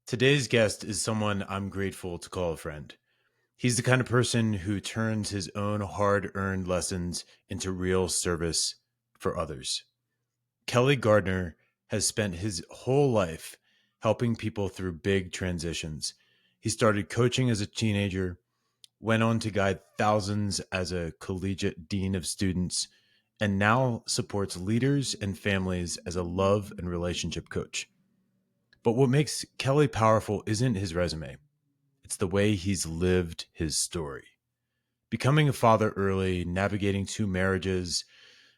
Today's guest is someone I'm grateful to call a friend. He's the kind of person who turns his own hard earned lessons into real service for others. Kelly Gardner has spent his whole life helping people through big transitions. He started coaching as a teenager, went on to guide thousands as a collegiate dean of students, and now supports leaders and families as a love and relationship coach. But what makes Kelly powerful isn't his resume, it's the way he's lived his story. Becoming a father early, navigating two marriages,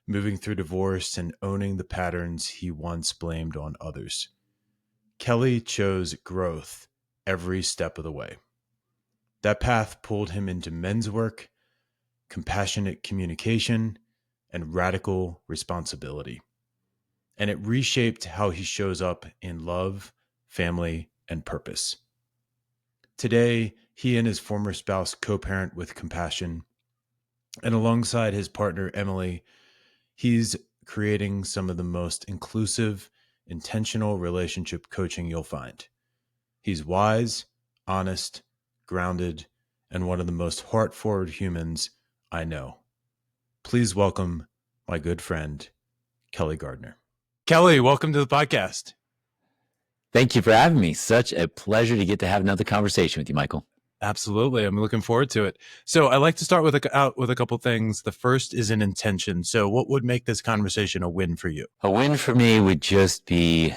moving through divorce, and owning the patterns he once blamed on others. Kelly chose growth every step of the way. That path pulled him into men's work, compassionate communication, and radical responsibility. And it reshaped how he shows up in love, family, and purpose. Today, he and his former spouse co-parent with compassion, and alongside his partner, Emily, he's creating some of the most inclusive, intentional relationship coaching you'll find. He's wise, honest, grounded, and one of the most heart-forward humans I know. Please welcome my good friend, Kelly Gardner. Kelly, welcome to the podcast. Thank you for having me. Such a pleasure to get to have another conversation with you, Michael. Absolutely. I'm looking forward to it. So I like to start with a couple things. The first is an intention. So what would make this conversation a win for you? A win for me would just be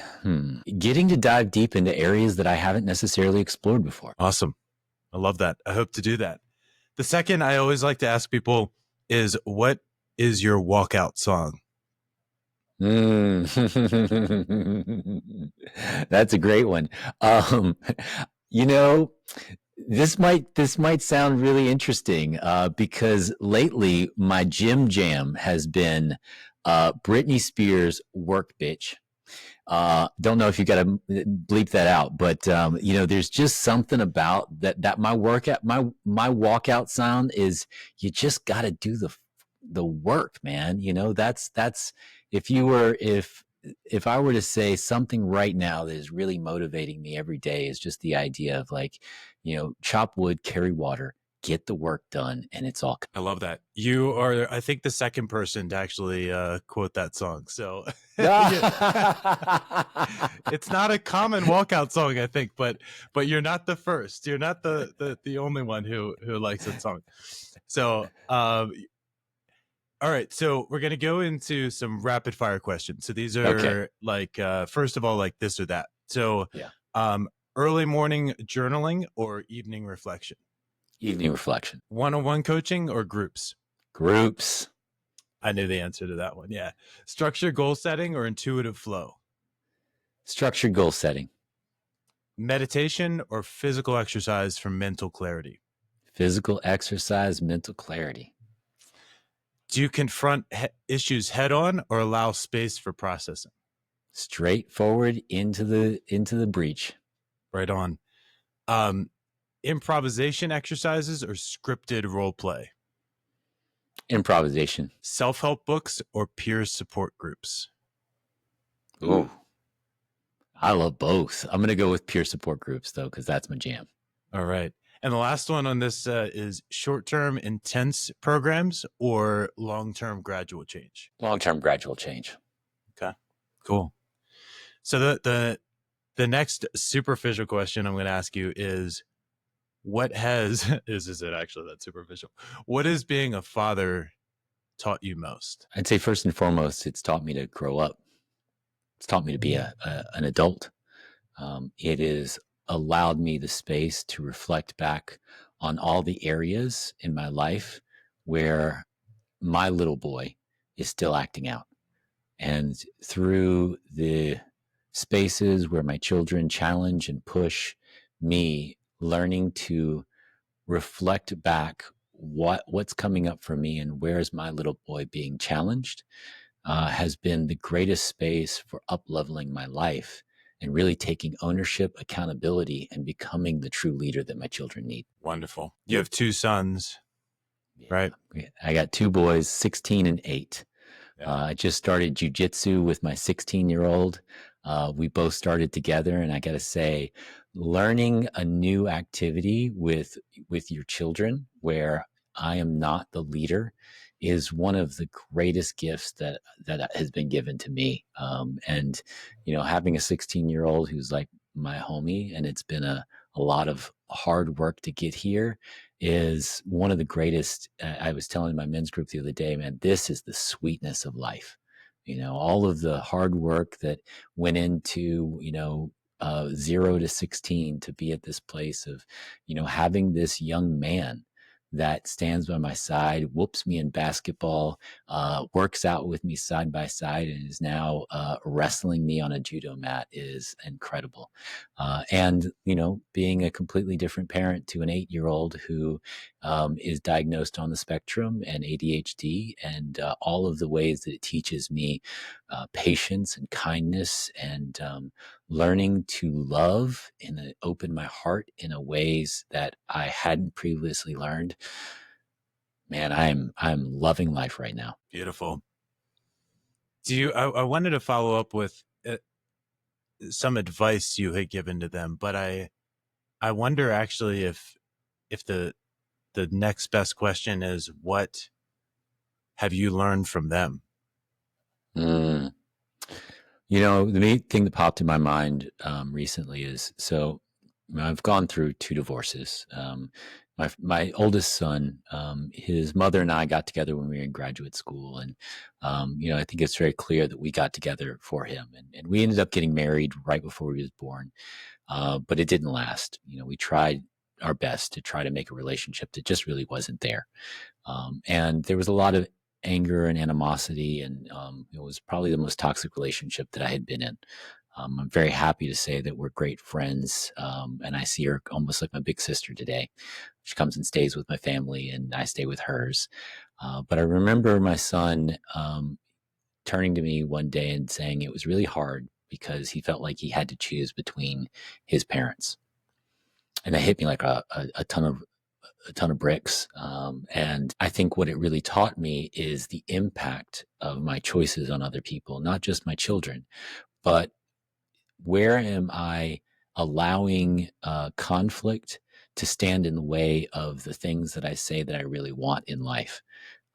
getting to dive deep into areas that I haven't necessarily explored before. Awesome. I love that. I hope to do that. The second I always like to ask people is, what is your walkout song? That's a great one. This might sound really interesting because lately my gym jam has been Britney Spears' "Work Bitch." Don't know if you got to bleep that out, but there's just something about that my walkout sound is, you just got to do the work, man. That's if I were to say something right now that is really motivating me every day, is just the idea of chop wood, carry water, get the work done, and it's all. I love that. You are, I think, the second person to actually quote that song. So it's not a common walkout song, I think, but you're not the first. You're not the only one who likes that song. So all right, so we're going to go into some rapid fire questions. So these are first of all, like this or that. So early morning journaling or evening reflection? Evening reflection. One-on-one coaching or groups? Groups. I knew the answer to that one. Yeah. Structured goal setting or intuitive flow? Structured goal setting. Meditation or physical exercise for mental clarity? Physical exercise, mental clarity. Do you confront issues head on or allow space for processing? Straightforward into the breach. Right on. Improvisation exercises or scripted role play? Improvisation. Self-help books or peer support groups? Ooh, I love both. I'm going to go with peer support groups, though, because that's my jam. All right. And the last one on this is short-term intense programs or long-term gradual change? Long-term gradual change. Okay, cool. So the next superficial question I'm going to ask you is, is it actually that superficial? What has being a father taught you most? I'd say first and foremost, it's taught me to grow up. It's taught me to be an adult. It has allowed me the space to reflect back on all the areas in my life where my little boy is still acting out. And through the spaces where my children challenge and push me, learning to reflect back what's coming up for me and where's my little boy being challenged has been the greatest space for up-leveling my life and really taking ownership, accountability, and becoming the true leader that my children need. Wonderful. You have two sons, right? I got two boys, 16 and 8. Yeah. I just started jujitsu with my 16-year-old. We both started together, and I got to say, learning a new activity with your children, where I am not the leader, is one of the greatest gifts that has been given to me. And having a 16-year-old who's like my homie, and it's been a lot of hard work to get here, is one of the greatest. I was telling my men's group the other day, man, this is the sweetness of life. All of the hard work that went into 0 to 16 to be at this place of having this young man that stands by my side, whoops me in basketball, works out with me side by side, and is now wrestling me on a judo mat is incredible. And being a completely different parent to an 8-year-old who is diagnosed on the spectrum and ADHD, and all of the ways that it teaches me patience and kindness, and learning to love and open my heart in a ways that I hadn't previously learned. Man, I'm loving life right now. Beautiful. I wanted to follow up with some advice you had given to them, but I wonder actually if the next best question is, what have you learned from them? Mm. The main thing that popped in my mind recently is, so I've gone through 2 divorces. My oldest son, his mother and I got together when we were in graduate school, and I think it's very clear that we got together for him, and we ended up getting married right before he was born, but it didn't last. We tried our best to try to make a relationship that just really wasn't there. And there was a lot of anger and animosity, and it was probably the most toxic relationship that I had been in. I'm very happy to say that we're great friends, and I see her almost like my big sister today. She comes and stays with my family, and I stay with hers. But I remember my son turning to me one day and saying it was really hard because he felt like he had to choose between his parents. And that hit me like a ton of bricks. And I think what it really taught me is the impact of my choices on other people, not just my children, but where am I allowing conflict to stand in the way of the things that I say that I really want in life?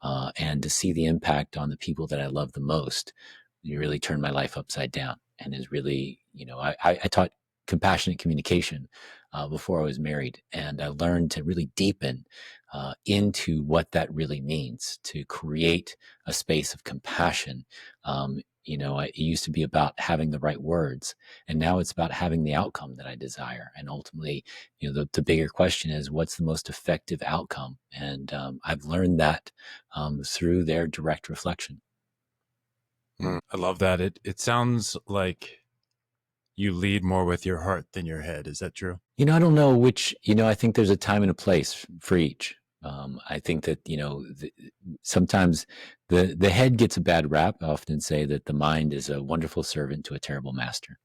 And to see the impact on the people that I love the most, you really turned my life upside down, and is really, I taught compassionate communication before I was married, and I learned to really deepen into what that really means to create a space of compassion. It used to be about having the right words, and now it's about having the outcome that I desire. And ultimately, the bigger question is, what's the most effective outcome? And I've learned that through their direct reflection. I love that. It sounds like you lead more with your heart than your head. Is that true? I don't know which, I think there's a time and a place for each. I think that, sometimes the head gets a bad rap. I often say that the mind is a wonderful servant to a terrible master.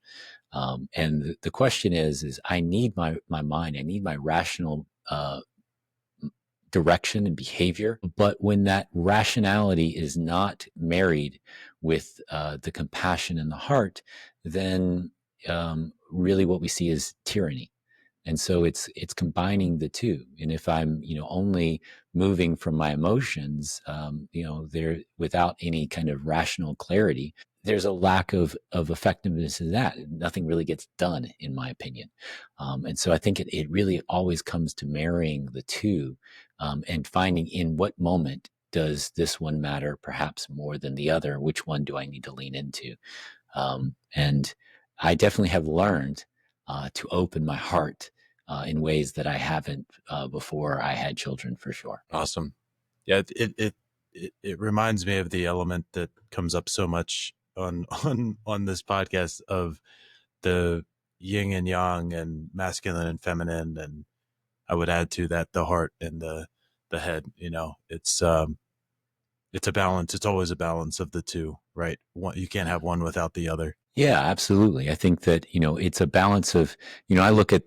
And the question is I need my mind, I need my rational direction and behavior. But when that rationality is not married with the compassion in the heart, then really what we see is tyranny. And so it's combining the two. And if I'm only moving from my emotions, there without any kind of rational clarity, there's a lack of effectiveness in that. Nothing really gets done, in my opinion. And so I think it really always comes to marrying the two, and finding in what moment does this one matter perhaps more than the other. Which one do I need to lean into? And I definitely have learned to open my heart in ways that I haven't before I had children, for sure. Awesome. Yeah, it reminds me of the element that comes up so much on this podcast of the yin and yang and masculine and feminine, and I would add to that the heart and the head. It's a balance. It's always a balance of the two, right? You can't have one without the other. Yeah, absolutely. I think that, it's a balance of, I look at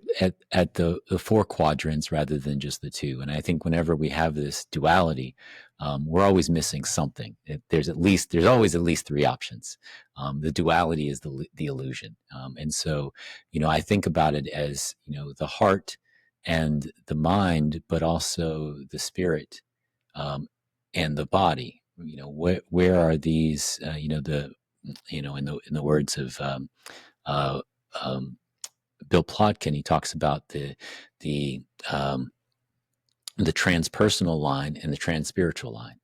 the 4 quadrants rather than just the 2. And I think whenever we have this duality, we're always missing something. There's always at least 3 options. The duality is the illusion. And so, I think about it as, the heart and the mind, but also the spirit, and the body. Where are these? In the words of uh, um, Bill Plotkin, he talks about the um, the transpersonal line and the transspiritual line.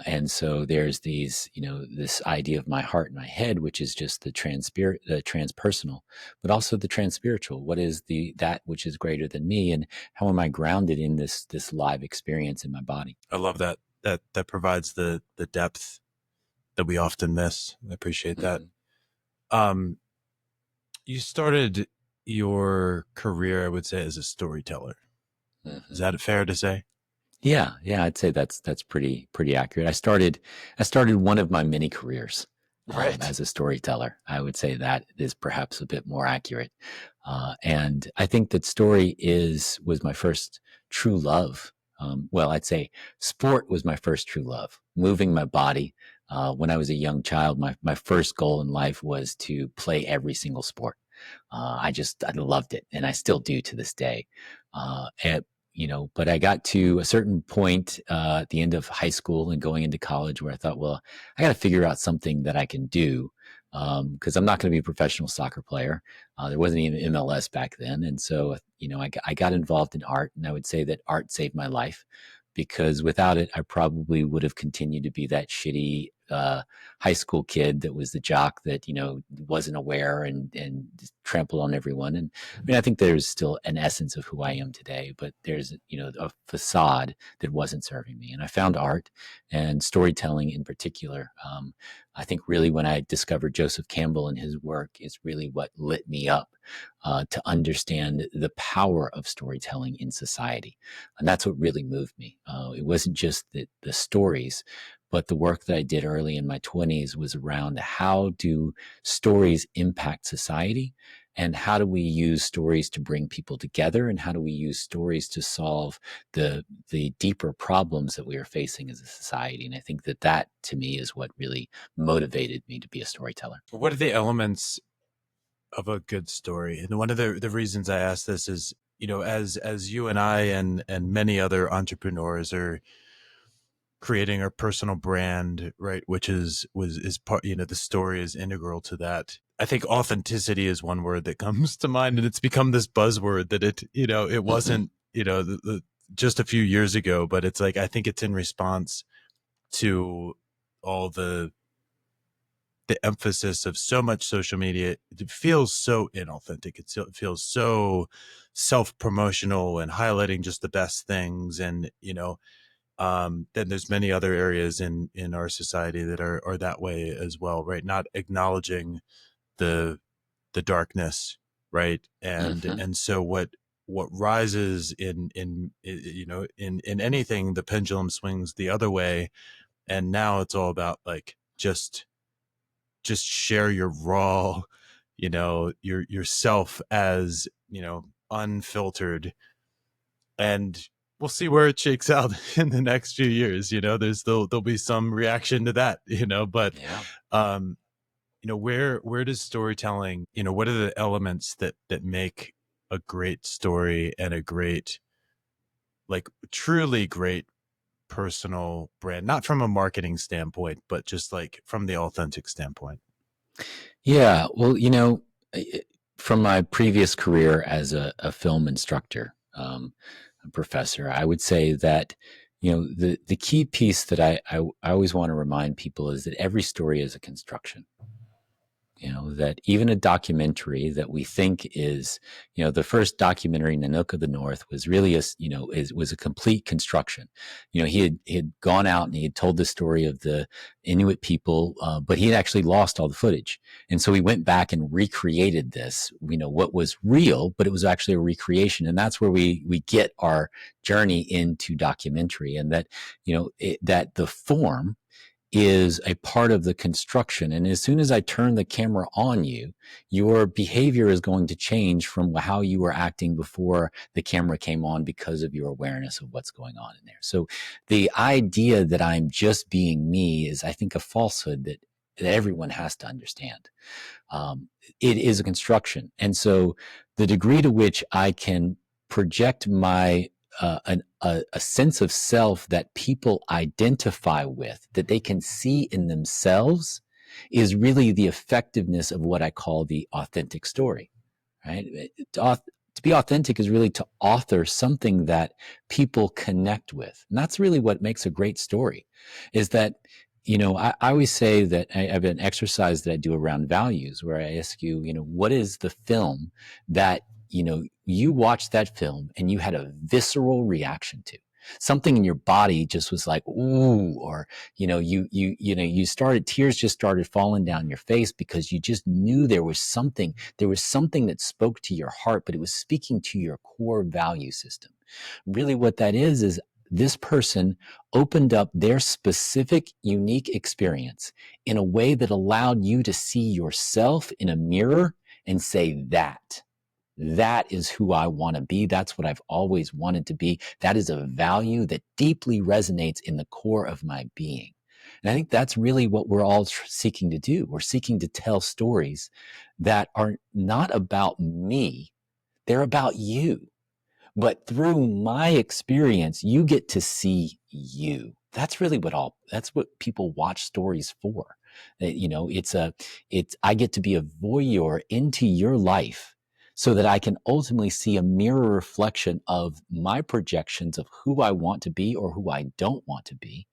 And so there's this idea of my heart and my head, which is just the transpersonal, but also the transspiritual. What is that which is greater than me, and how am I grounded in this live experience in my body? I love that. That provides the depth that we often miss. I appreciate that. Mm-hmm. You started your career, I would say, as a storyteller. Mm-hmm. Is that fair to say? Yeah, I'd say that's pretty accurate. I started one of my many careers Right. as a storyteller. I would say that is perhaps a bit more accurate. And I think that story was my first true love. Well, I'd say sport was my first true love. Moving my body. When I was a young child, my first goal in life was to play every single sport. I loved it, and I still do to this day. And but I got to a certain point at the end of high school and going into college where I thought, well, I got to figure out something that I can do, because I'm not going to be a professional soccer player. There wasn't even MLS back then, and so I got involved in art, and I would say that art saved my life, because without it, I probably would have continued to be that shitty high school kid that was the jock that wasn't aware and trampled on everyone. And I mean, I think there's still an essence of who I am today, but there's a facade that wasn't serving me. And I found art and storytelling in particular. I think really when I discovered Joseph Campbell and his work is really what lit me up to understand the power of storytelling in society. And that's what really moved me. It wasn't just the stories, but the work that I did early in my 20s was around how do stories impact society, and how do we use stories to bring people together, and how do we use stories to solve the deeper problems that we are facing as a society. And I think that to me is what really motivated me to be a storyteller. What are the elements of a good story? And one of the reasons I ask this is, as you and I and many other entrepreneurs are creating our personal brand, right, which is part, the story is integral to that. I think authenticity is one word that comes to mind, and it's become this buzzword that it wasn't, just a few years ago, but it's like, I think it's in response to all the emphasis of so much social media. It feels so inauthentic. It feels so self-promotional and highlighting just the best things. And, then there's many other areas in our society that are that way as well, right? Not acknowledging the darkness, right? And so what rises in anything, the pendulum swings the other way, and now it's all about like just share your raw, yourself as, unfiltered, and we'll see where it shakes out in the next few years. There'll be some reaction to that, but Yeah. where does storytelling, what are the elements that make a great story and a great, like truly great personal brand, not from a marketing standpoint, but just like from the authentic standpoint? Yeah. Well, from my previous career as a film instructor, a professor, I would say that, the key piece that I always want to remind people is that every story is a construction. That even a documentary that we think is, the first documentary, Nanook of the North, was really was a complete construction. He had gone out and he had told the story of the Inuit people, but he had actually lost all the footage. And so he went back and recreated this, what was real, but it was actually a recreation. And that's where we get our journey into documentary, and that, that the form is a part of the construction. And as soon as I turn the camera on you, your behavior is going to change from how you were acting before the camera came on, because of your awareness of what's going on in there. So the idea that I'm just being me is, I think, a falsehood that that everyone has to understand. It is a construction. And so the degree to which I can project my a sense of self that people identify with, that they can see in themselves, is really the effectiveness of what I call the authentic story, right? To be authentic is really to author something that people connect with. And that's really what makes a great story, is that, I always say that I have an exercise that I do around values where I ask you, what is the film that, you watched that film and you had a visceral reaction to? Something in your body just was like, ooh, or, you started, tears just started falling down your face because you just knew there was something that spoke to your heart, but it was speaking to your core value system. Really what that is this person opened up their specific, unique experience in a way that allowed you to see yourself in a mirror and say, that is who I want to be. That's what I've always wanted to be. That is a value that deeply resonates in the core of my being. And I think that's really what we're all seeking to do. We're seeking to tell stories that are not about me, they're about you. But through my experience, you get to see you. That's really that's what people watch stories for. I get to be a voyeur into your life so that I can ultimately see a mirror reflection of my projections of who I want to be or who I don't want to be.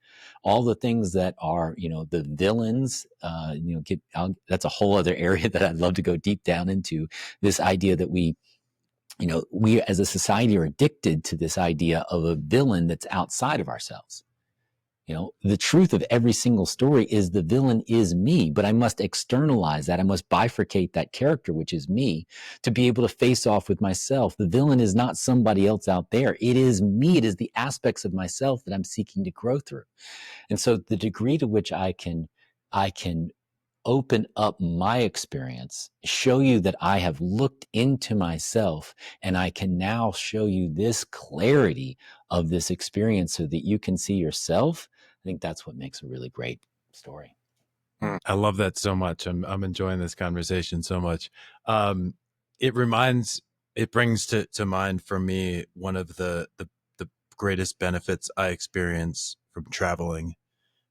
All the things that are, the villains, that's a whole other area that I'd love to go deep down into. This idea that we as a society are addicted to this idea of a villain that's outside of ourselves. The truth of every single story is the villain is me, but I must externalize that. I must bifurcate that character, which is me, to be able to face off with myself. The villain is not somebody else out there. It is me. It is the aspects of myself that I'm seeking to grow through. And so the degree to which I can open up my experience, show you that I have looked into myself, and I can now show you this clarity of this experience so that you can see yourself. I think that's what makes a really great story. I love that so much. I'm enjoying this conversation so much. Um, it brings to mind for me one of the greatest benefits I experience from traveling,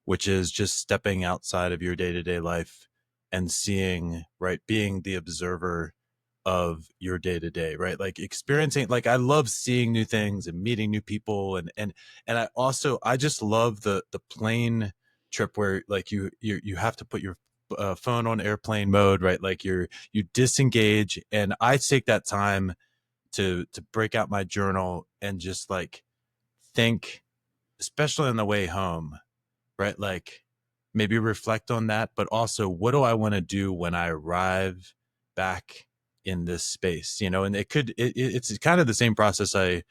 which is just stepping outside of your day-to-day life and seeing, right, being the observer of your day-to-day, right? Like experiencing, like I love seeing new things and meeting new people, and I just love the plane trip where like you have to put your phone on airplane mode, right? Like you disengage, and I take that time to break out my journal and just like think, especially on the way home, right? Like maybe reflect on that, but also what do I want to do when I arrive back in this space, and it's kind of the same process I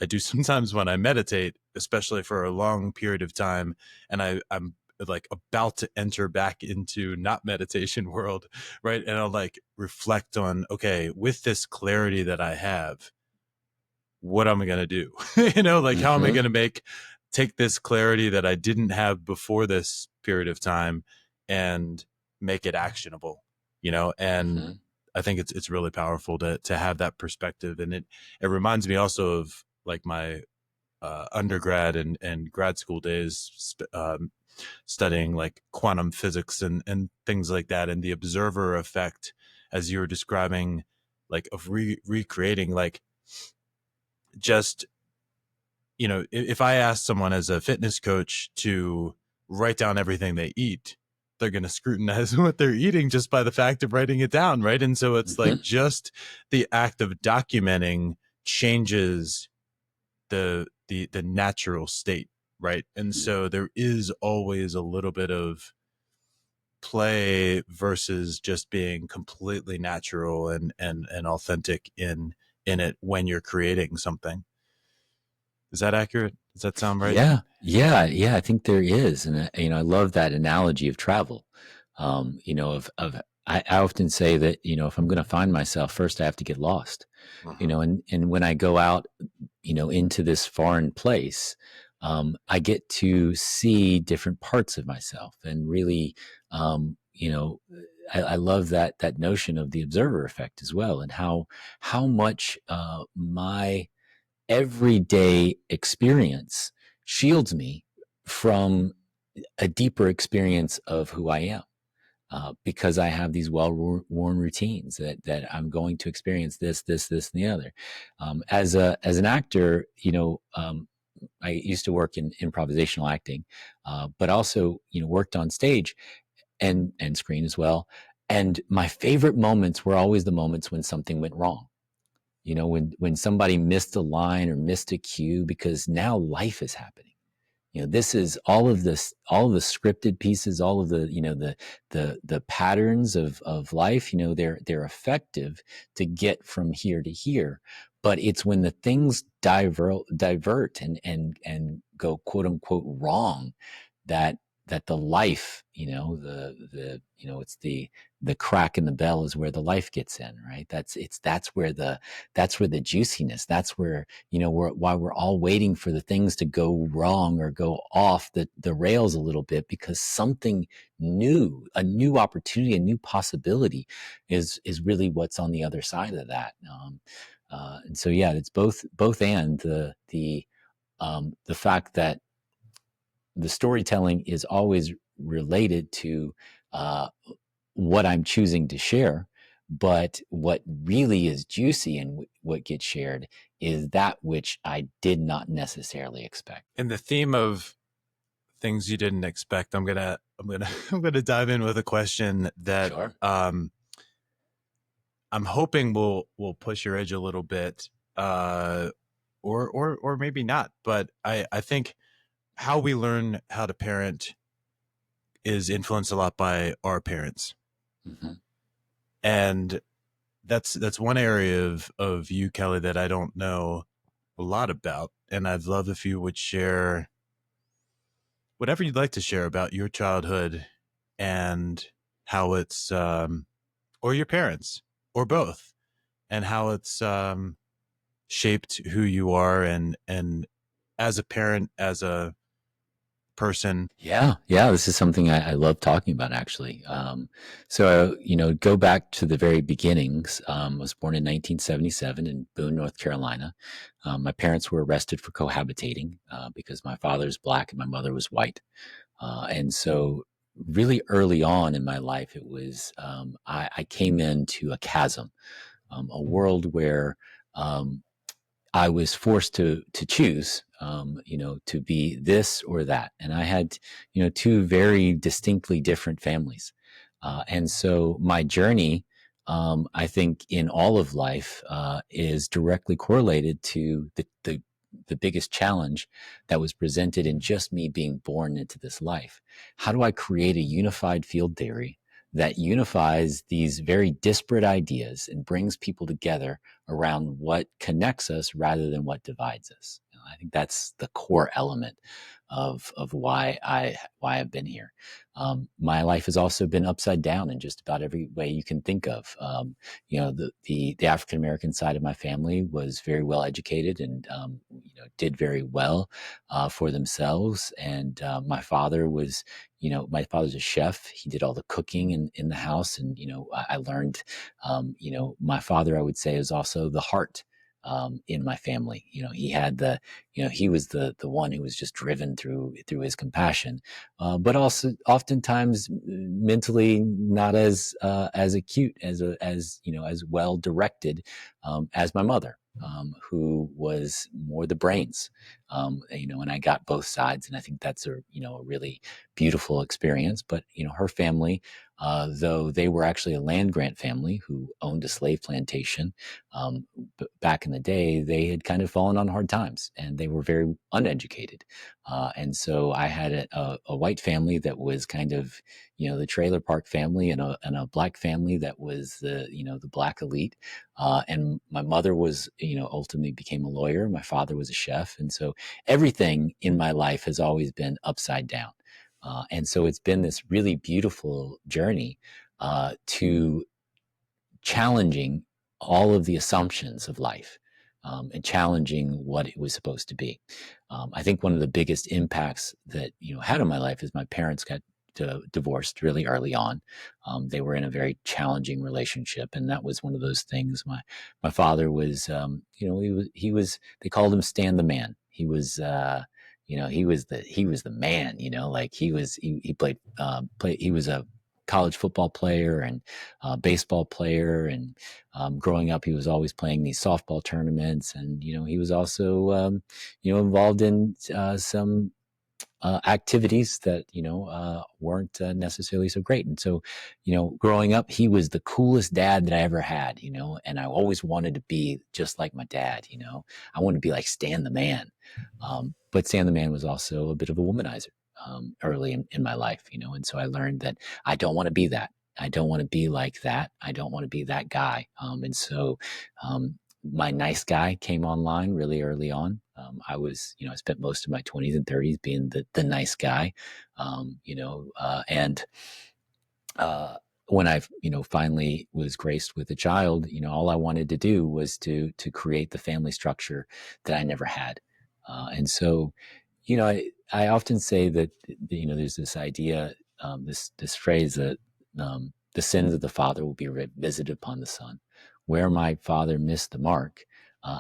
do sometimes when I meditate, especially for a long period of time. And I'm like about to enter back into not meditation world, right? And I'll like reflect on, okay, with this clarity that I have, what am I going to do? Like how am I going to take this clarity that I didn't have before this period of time and make it actionable, and I think it's really powerful to have that perspective. And it reminds me also of like my undergrad and grad school days, studying like quantum physics and things like that, and the observer effect, as you were describing, like of recreating, like just, if I ask someone as a fitness coach to write down everything they eat, they're going to scrutinize what they're eating just by the fact of writing it down, right? And so it's like just the act of documenting changes the natural state, right? And so there is always a little bit of play versus just being completely natural and authentic in it when you're creating something. Is that accurate? Does that sound right? Yeah. I think there is, and I love that analogy of travel. I often say that if I'm going to find myself, first I have to get lost. And when I go out, into this foreign place, I get to see different parts of myself and really You know, I love that notion of the observer effect as well, and how much my everyday experience shields me from a deeper experience of who I am. Because I have these well-worn routines that I'm going to experience this, and the other. As an actor, I used to work in improvisational acting, but also worked on stage and screen as well. And my favorite moments were always the moments when something went wrong. When somebody missed a line or missed a cue, because now life is happening. This is all of the scripted pieces, all of the patterns of life. They're effective to get from here to here, but it's when the things divert and go quote unquote wrong, that the life, it's the crack in the bell is where the life gets in, right? That's where the juiciness, that's where, why we're all waiting for the things to go wrong or go off the rails a little bit, because something new, a new opportunity, a new possibility is really what's on the other side of that. And so, yeah, it's both and the fact that the storytelling is always related to uh, what I'm choosing to share. But what really is juicy and what gets shared is that which I did not necessarily expect. In the theme of things you didn't expect, I'm gonna dive in with a question that Sure. I'm hoping will push your edge a little bit, or maybe not. But I think how we learn how to parent is influenced a lot by our parents, Mm-hmm. and that's one area of you, Kelly, that I don't know a lot about, and I'd love if you would share whatever you'd like to share about your childhood and how it's or your parents or both, and how it's shaped who you are, and as a parent, as a person. Yeah. This is something I love talking about, actually. So, go back to the very beginnings. I was born in 1977 in Boone, North Carolina. My parents were arrested for cohabitating because my father's black and my mother was white. And so, really early on in my life, it was I came into a chasm, a world where um, I was forced to choose, to be this or that, and I had, two very distinctly different families, and so my journey, I think, in all of life, is directly correlated to the biggest challenge that was presented in just me being born into this life. How do I create a unified field theory that unifies these very disparate ideas and brings people together around what connects us rather than what divides us? I think that's the core element of why I've been here. My life has also been upside down in just about every way you can think of. The African American side of my family was very well educated and did very well for themselves. And my father's a chef. He did all the cooking in the house, and I learned. My father, I would say, is also the heart in my family. He had he was the one who was just driven through his compassion, but also oftentimes mentally not as acute as well directed as my mother. Who was more the brains, and I got both sides, and I think that's a really beautiful experience. But her family, though they were actually a land grant family who owned a slave plantation, back in the day, they had kind of fallen on hard times and they were very uneducated. And so I had a white family that was kind of, the trailer park family, and a black family that was the black elite. And my mother was, ultimately became a lawyer. My father was a chef. And so everything in my life has always been upside down. And so it's been this really beautiful journey to challenging all of the assumptions of life, and challenging what it was supposed to be. I think one of the biggest impacts that had on my life is my parents got divorced really early on. They were in a very challenging relationship, and that was one of those things. My father was, he was. They called him Stan the Man. He was. He was the man. Like he played he was a college football player and baseball player, and growing up he was always playing these softball tournaments, and he was also involved in some activities that weren't necessarily so great. And so growing up, he was the coolest dad that I ever had, and I always wanted to be just like my dad. I wanted to be like Stan the Man. But Stan the Man was also a bit of a womanizer early in my life, and so I learned that I don't want to be that. I don't want to be like that. I don't want to be that guy. And so my nice guy came online really early on. I spent most of my 20s and 30s being the nice guy, and when I, finally was graced with a child, all I wanted to do was to create the family structure that I never had. And so, I often say that, there's this idea, this phrase that the sins of the father will be visited upon the son. Where my father missed the mark,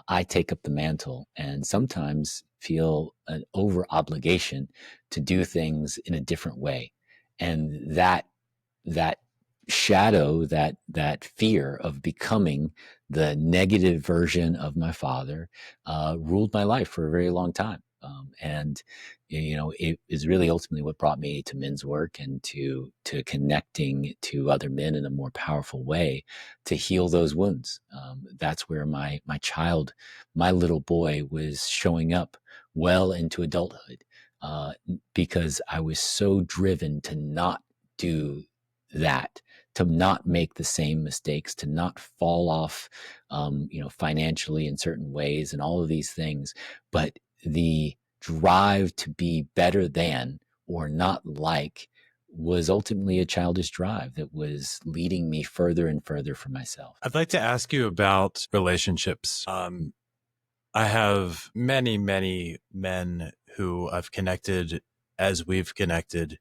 I take up the mantle and sometimes feel an over obligation to do things in a different way. And that shadow, that fear of becoming the negative version of my father ruled my life for a very long time. And it is really ultimately what brought me to men's work and to connecting to other men in a more powerful way to heal those wounds. That's where my child, my little boy, was showing up well into adulthood, because I was so driven to not do that, to not make the same mistakes, to not fall off, financially in certain ways and all of these things. But the drive to be better than or not like was ultimately a childish drive that was leading me further and further from myself. I'd like to ask you about relationships. I have many, many men who I've connected as we've connected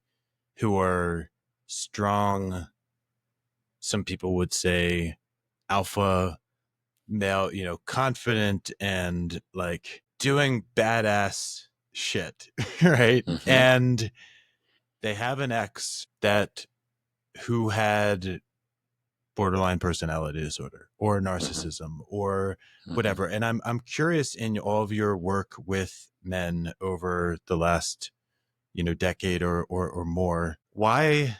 who are strong. Some people would say alpha male, confident and like doing badass shit, right? Mm-hmm. And they have an ex that who had borderline personality disorder or narcissism or Mm-hmm. whatever. And I'm curious, in all of your work with men over the last, decade or more, why,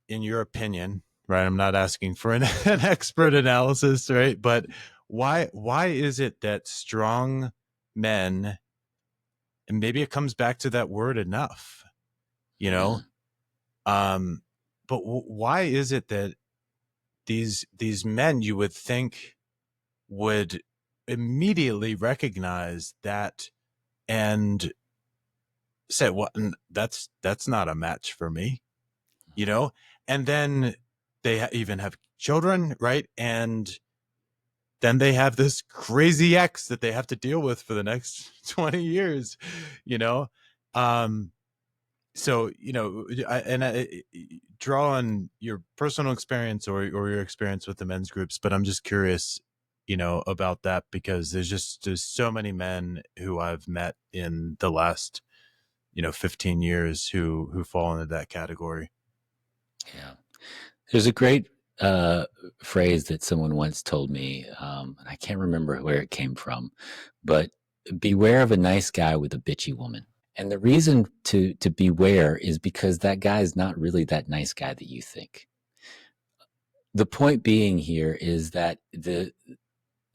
in your opinion, right? I'm not asking for an expert analysis, right? But why is it that strong men, and maybe it comes back to that word enough, you know, Mm-hmm. um, but why is it that these men you would think would immediately recognize that and say, "Well, that's not a match for me," you know, and then they even have children, right? And then they have this crazy ex that they have to deal with for the next 20 years, you know? Um, so, I draw on your personal experience or your experience with the men's groups, but I'm just curious, about that because there's so many men who I've met in the last, 15 years who fall into that category. Yeah. There's a great phrase that someone once told me, and I can't remember where it came from, but beware of a nice guy with a bitchy woman. And the reason to beware is because that guy is not really that nice guy that you think. The point being here is that the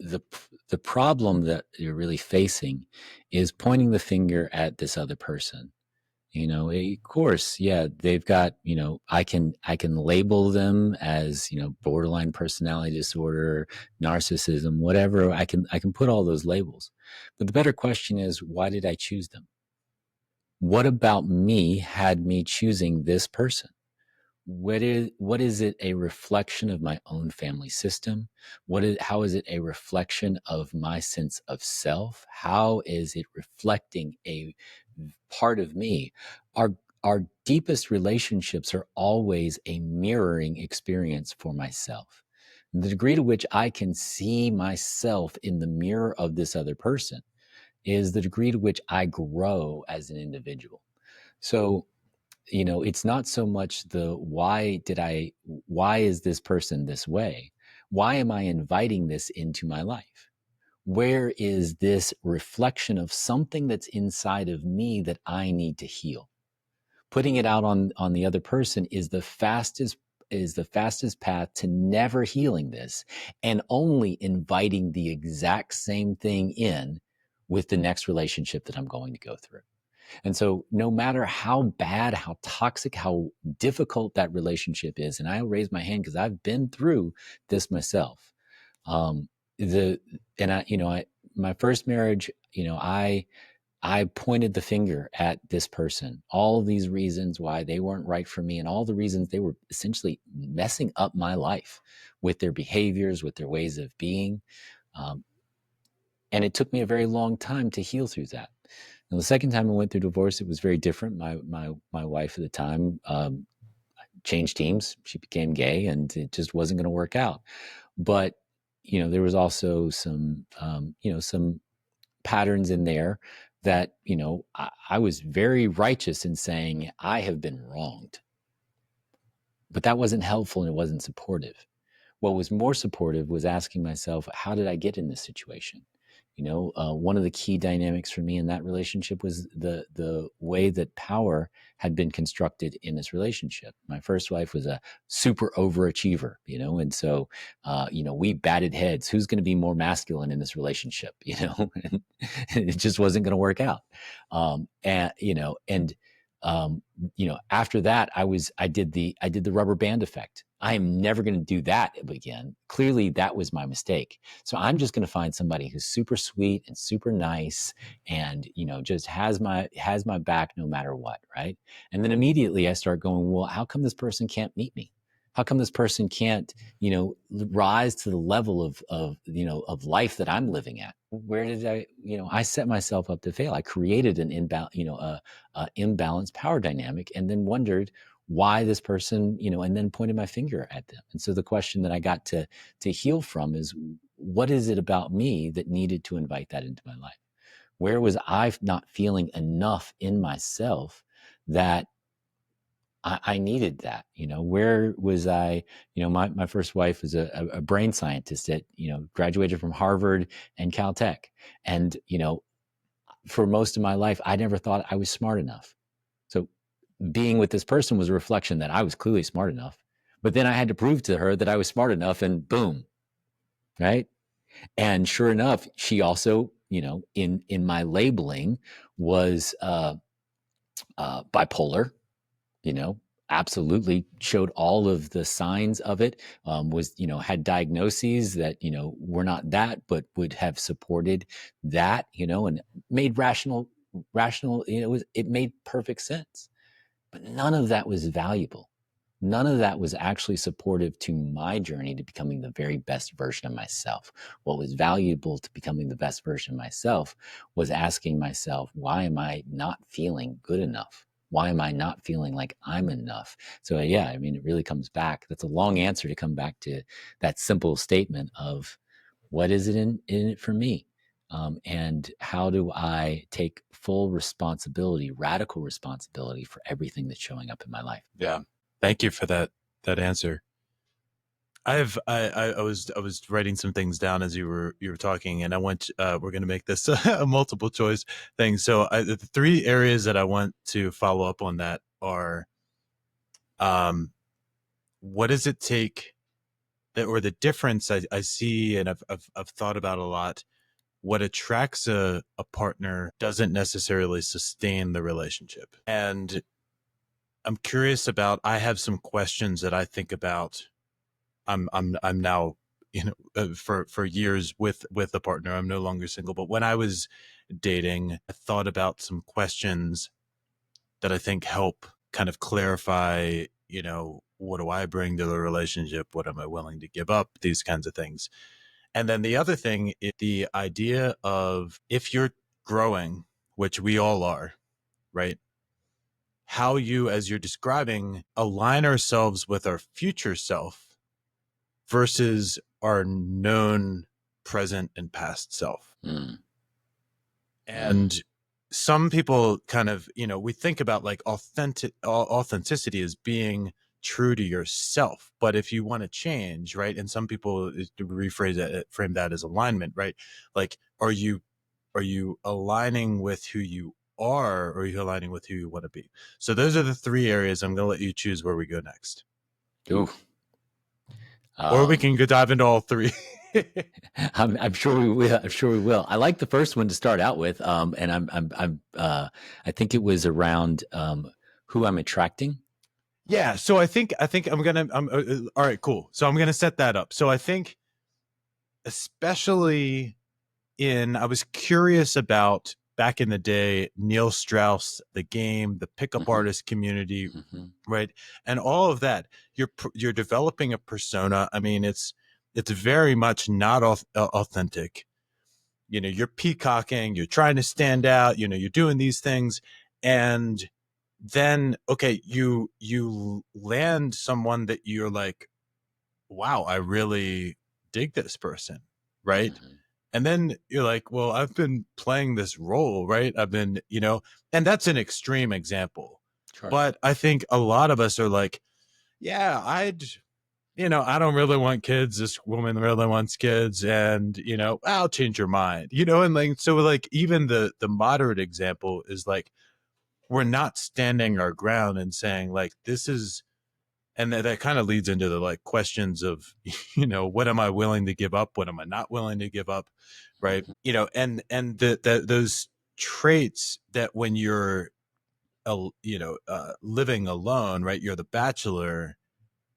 the problem that you're really facing is pointing the finger at this other person. Of course, yeah, they've got, I can label them as, borderline personality disorder, narcissism, whatever. I can put all those labels. But the better question is, why did I choose them? What about me had me choosing this person? What is it a reflection of my own family system? How is it a reflection of my sense of self? How is it reflecting a part of me? Our our deepest relationships are always a mirroring experience for myself. The degree to which I can see myself in the mirror of this other person is the degree to which I grow as an individual. So, it's not so much the why is this person this way? Why am I inviting this into my life? Where is this reflection of something that's inside of me that I need to heal? Putting it out on the other person is the fastest path to never healing this, and only inviting the exact same thing in with the next relationship that I'm going to go through. And so no matter how bad, how toxic, how difficult that relationship is, and I'll raise my hand because I've been through this myself. Um, the and I my first marriage, I pointed the finger at this person, all these reasons why they weren't right for me, and all the reasons they were essentially messing up my life with their behaviors, with their ways of being. Um, and it took me a very long time to heal through that. And the second time I went through divorce, it was very different. My wife at the time changed teams; she became gay, and it just wasn't going to work out. But there was also some patterns in there that I was very righteous in saying I have been wronged, but that wasn't helpful and it wasn't supportive. What was more supportive was asking myself, how did I get in this situation? One of the key dynamics for me in that relationship was the way that power had been constructed in this relationship. My first wife was a super overachiever, and so we batted heads. Who's going to be more masculine in this relationship? And it just wasn't going to work out. And after that, I did the rubber band effect. I am never going to do that again. Clearly, that was my mistake. So I'm just going to find somebody who's super sweet and super nice, and just has my back no matter what, right? And then immediately I start going, well, how come this person can't meet me? How come this person can't, rise to the level of life that I'm living at? Where did I set myself up to fail. I created an imbalanced power dynamic, and then wondered why this person, and then pointed my finger at them. And so the question that I got to heal from is, what is it about me that needed to invite that into my life? Where was I not feeling enough in myself that I needed that? Where was I? My first wife was a brain scientist that, graduated from Harvard and Caltech. And, for most of my life, I never thought I was smart enough. So being with this person was a reflection that I was clearly smart enough. But then I had to prove to her that I was smart enough, and boom, right? And sure enough, she also, in my labeling, was bipolar. you know Absolutely showed all of the signs of it. Was had diagnoses that were not that, but would have supported that, and made rational, it made perfect sense. But none of that was valuable. None of that was actually supportive to my journey to becoming the very best version of myself. What was valuable to becoming the best version of myself was asking myself, why am I not feeling good enough? Why am I not feeling like I'm enough? So, yeah, I mean, it really comes back. That's a long answer to come back to that simple statement of, what is it in it for me? And how do I take full responsibility, radical responsibility for everything that's showing up in my life? Yeah. Thank you for that answer. I was writing some things down as you were talking, and we're going to make this a multiple choice thing. So the three areas that I want to follow up on that are, um, what does it take that, or the difference I see, and I've thought about a lot. What attracts a partner doesn't necessarily sustain the relationship. And I'm curious about, I have some questions that I think about. I'm now, for years with a partner. I'm no longer single, but when I was dating, I thought about some questions that I think help kind of clarify, what do I bring to the relationship? What am I willing to give up? These kinds of things. And then the other thing is the idea of, if you're growing, which we all are, right? how you, as you're describing, align ourselves with our future self versus our known present and past self. Mm. Mm. And some people kind of, we think about like authenticity as being true to yourself. But if you want to change, right? And some people frame that as alignment, right? Like, are you aligning with who you are, or are you aligning with who you want to be? So those are the three areas. I'm going to let you choose where we go next. Ooh. Or we Um, can go dive into all three. I'm sure we will. I'm sure we will. I like the first one to start out with. And I think it was around who I'm attracting. Yeah. So I think all right, cool. So I'm going to set that up. So I think, especially I was curious about back in the day, Neil Strauss, the game, the pickup Mm-hmm. artist community, Mm-hmm. right? And all of that. You're developing a persona. I mean, it's very much not authentic. You're peacocking, you're trying to stand out, you're doing these things. And then, okay, you land someone that you're like, wow, I really dig this person, right? Mm-hmm. And then you're like, well, I've been playing this role, right? I've been, and that's an extreme example. Sure. But I think a lot of us are like, yeah, I don't really want kids. This woman really wants kids, and I'll change your mind. And like, so like, even the moderate example is like, we're not standing our ground and saying like, this is, and that kind of leads into the like questions of, what am I willing to give up? What am I not willing to give up? Right. Mm-hmm. And those traits that when you're, living alone, right? You're the bachelor,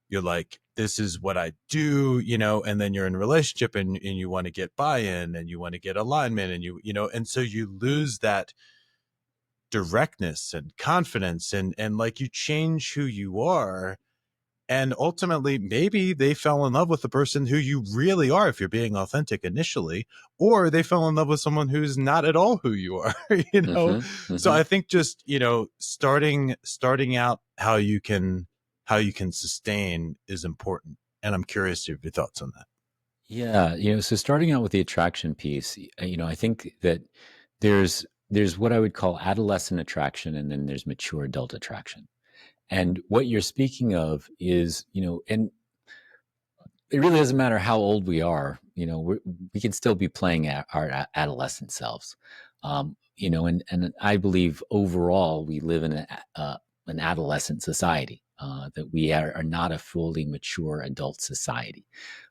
you're like, this is what I do, and then you're in a relationship, and you want to get buy-in, and you want to get alignment, and and so you lose that directness and confidence, and like, you change who you are. And ultimately, maybe they fell in love with the person who you really are, if you're being authentic initially, or they fell in love with someone who's not at all who you are, Mm-hmm. So Mm-hmm. I think just, starting out how you can sustain is important. And I'm curious to your thoughts on that. Yeah, so starting out with the attraction piece, I think that there's what I would call adolescent attraction, and then there's mature adult attraction. And what you're speaking of is, and it really doesn't matter how old we are, we can still be playing our adolescent selves. And I believe overall we live in an adolescent society, that we are not a fully mature adult society.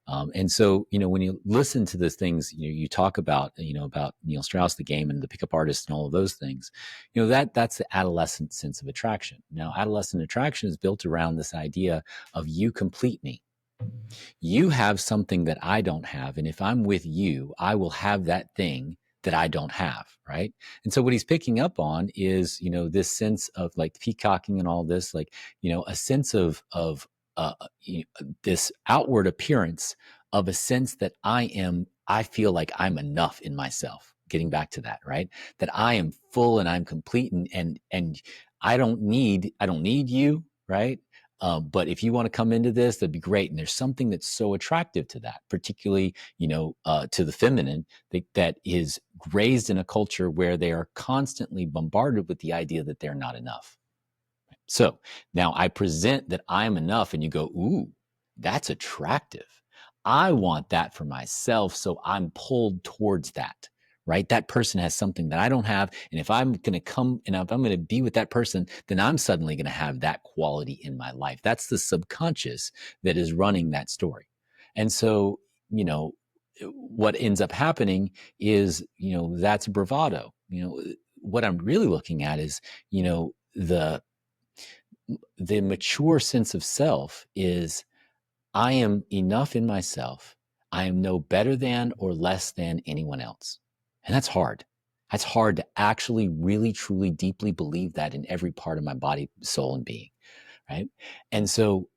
And so, when you listen to the things, you talk about, about Neil Strauss, the game, and the pickup artist, and all of those things, that's the adolescent sense of attraction. Now, adolescent attraction is built around this idea of you complete me. You have something that I don't have. And if I'm with you, I will have that thing that I don't have. Right. And so what he's picking up on is, this sense of like peacocking and all this, like, a sense of this outward appearance of a sense that I feel like I'm enough in myself. Getting back to that, right? That I am full and I'm complete, and I don't need you, right? But if you want to come into this, that'd be great. And there's something that's so attractive to that, particularly, to the feminine, that is raised in a culture where they are constantly bombarded with the idea that they're not enough. So now I present that I'm enough, and you go, ooh, that's attractive. I want that for myself. So I'm pulled towards that, right? That person has something that I don't have. And if I'm going to come and if I'm going to be with that person, then I'm suddenly going to have that quality in my life. That's the subconscious that is running that story. And so, what ends up happening is, that's bravado. What I'm really looking at is, the mature sense of self is I am enough in myself. I am no better than or less than anyone else. And that's hard. That's hard to actually, really, truly, deeply believe that in every part of my body, soul, and being. Right. And so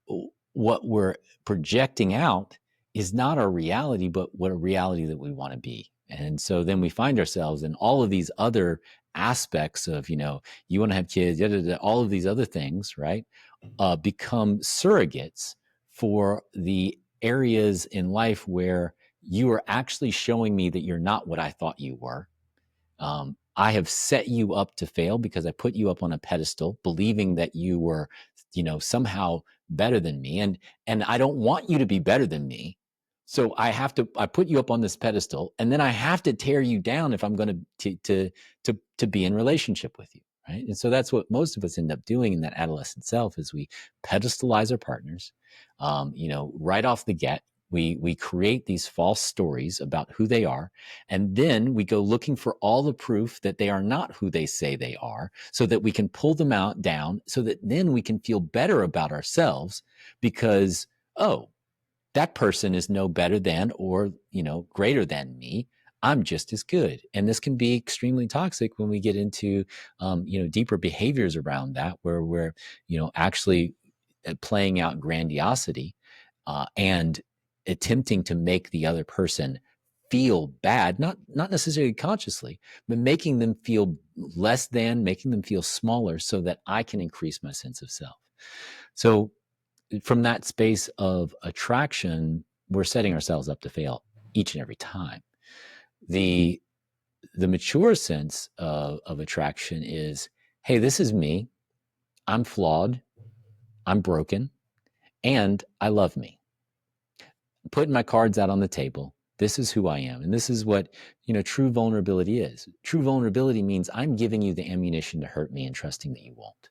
what we're projecting out is not our reality, but what a reality that we want to be. And so then we find ourselves in all of these other aspects of, you want to have kids, all of these other things, right? Become surrogates for the areas in life where you are actually showing me that you're not what I thought you were. I have set you up to fail because I put you up on a pedestal, believing that you were, somehow better than me, and I don't want you to be better than me. So I put you up on this pedestal, and then I have to tear you down if I'm going to be in relationship with you, right? And so that's what most of us end up doing in that adolescent self is we pedestalize our partners, right off the get. We create these false stories about who they are, and then we go looking for all the proof that they are not who they say they are, so that we can pull them out down, so that then we can feel better about ourselves because, oh, that person is no better than or, greater than me. I'm just as good. And this can be extremely toxic when we get into, deeper behaviors around that, where we're, actually playing out grandiosity and attempting to make the other person feel bad, not necessarily consciously, but making them feel less than, making them feel smaller so that I can increase my sense of self. So from that space of attraction, we're setting ourselves up to fail each and every time. The mature sense of attraction is, hey, this is me. I'm flawed. I'm broken. And I love me. Putting my cards out on the table. This is who I am. And this is what, true vulnerability is. True vulnerability means I'm giving you the ammunition to hurt me and trusting that you won't.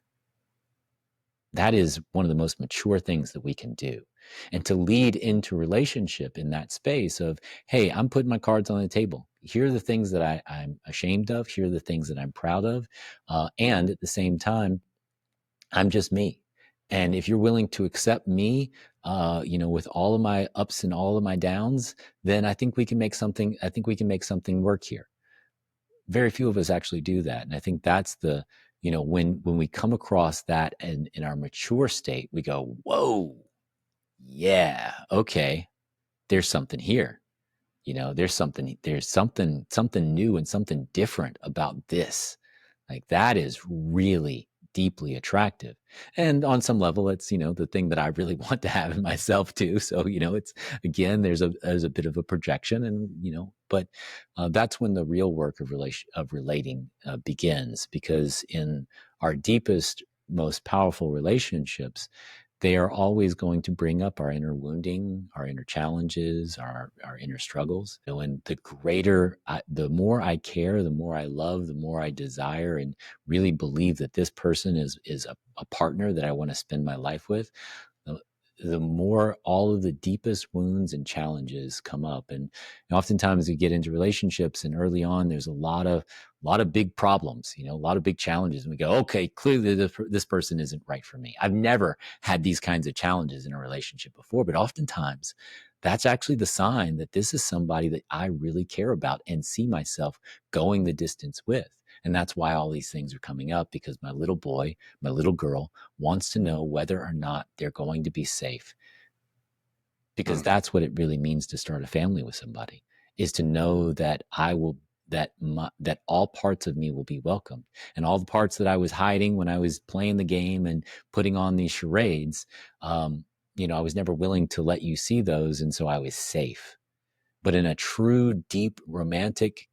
That is one of the most mature things that we can do. And to lead into relationship in that space of, hey, I'm putting my cards on the table. Here are the things that I'm ashamed of. Here are the things that I'm proud of. And at the same time, I'm just me. And if you're willing to accept me, with all of my ups and all of my downs, then I think we can make something work here. Very few of us actually do that. And I think that's the, when we come across that and in our mature state, we go, whoa, yeah, okay, there's something here. There's something new and something different about this. Like that is really deeply attractive. And on some level, it's, the thing that I really want to have in myself too. So, it's, again, there's a bit of a projection and, but that's when the real work of relating begins, because in our deepest, most powerful relationships, they are always going to bring up our inner wounding, our inner challenges, our inner struggles. And the more I care, the more I love, the more I desire and really believe that this person is a partner that I want to spend my life with, the more all of the deepest wounds and challenges come up. And oftentimes we get into relationships and early on, there's a lot of big problems, a lot of big challenges. And we go, okay, clearly this person isn't right for me. I've never had these kinds of challenges in a relationship before, but oftentimes that's actually the sign that this is somebody that I really care about and see myself going the distance with. And that's why all these things are coming up, because my little boy, my little girl wants to know whether or not they're going to be safe. Because that's what it really means to start a family with somebody, is to know that that all parts of me will be welcomed, and all the parts that I was hiding when I was playing the game and putting on these charades, I was never willing to let you see those. And so I was safe. But in a true, deep, romantic,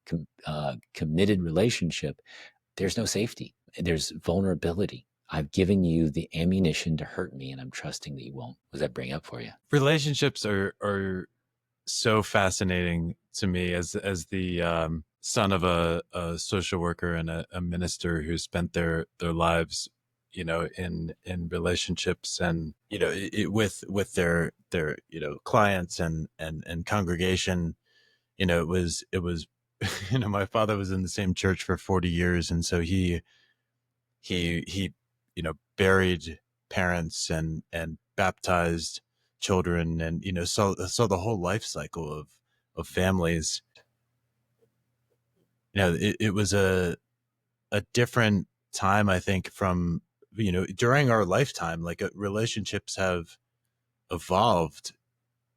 committed relationship, there's no safety. There's vulnerability. I've given you the ammunition to hurt me, and I'm trusting that you won't. What does that bring up for you? Relationships are so fascinating to me as the son of a social worker and a minister who spent their lives, in relationships and with their clients and congregation. It was my father was in the same church for 40 years, and so he buried parents and baptized children, and saw the whole life cycle of families. It was a different time, I think, from during our lifetime. Like, relationships have evolved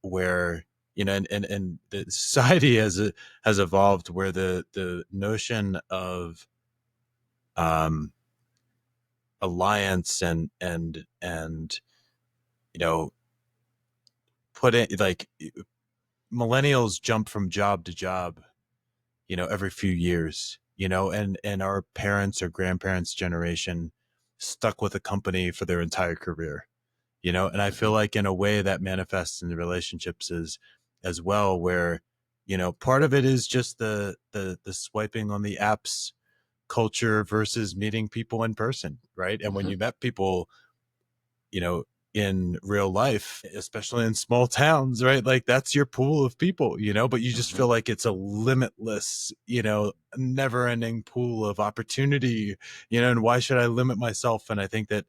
where and the society has evolved where the notion of um, alliance and you know put it like millennials jump from job to job, every few years, and our parents or grandparents generation stuck with a company for their entire career, and I feel Hmm. like in a way that manifests in the relationships as well, where part of it is just the swiping on the apps culture versus meeting people in person, right? And when Hmm. you met people, you know in real life, especially in small towns, right, like that's your pool of people, but you just Hmm. feel like it's a limitless, never ending pool of opportunity, and why should I limit myself? And I think that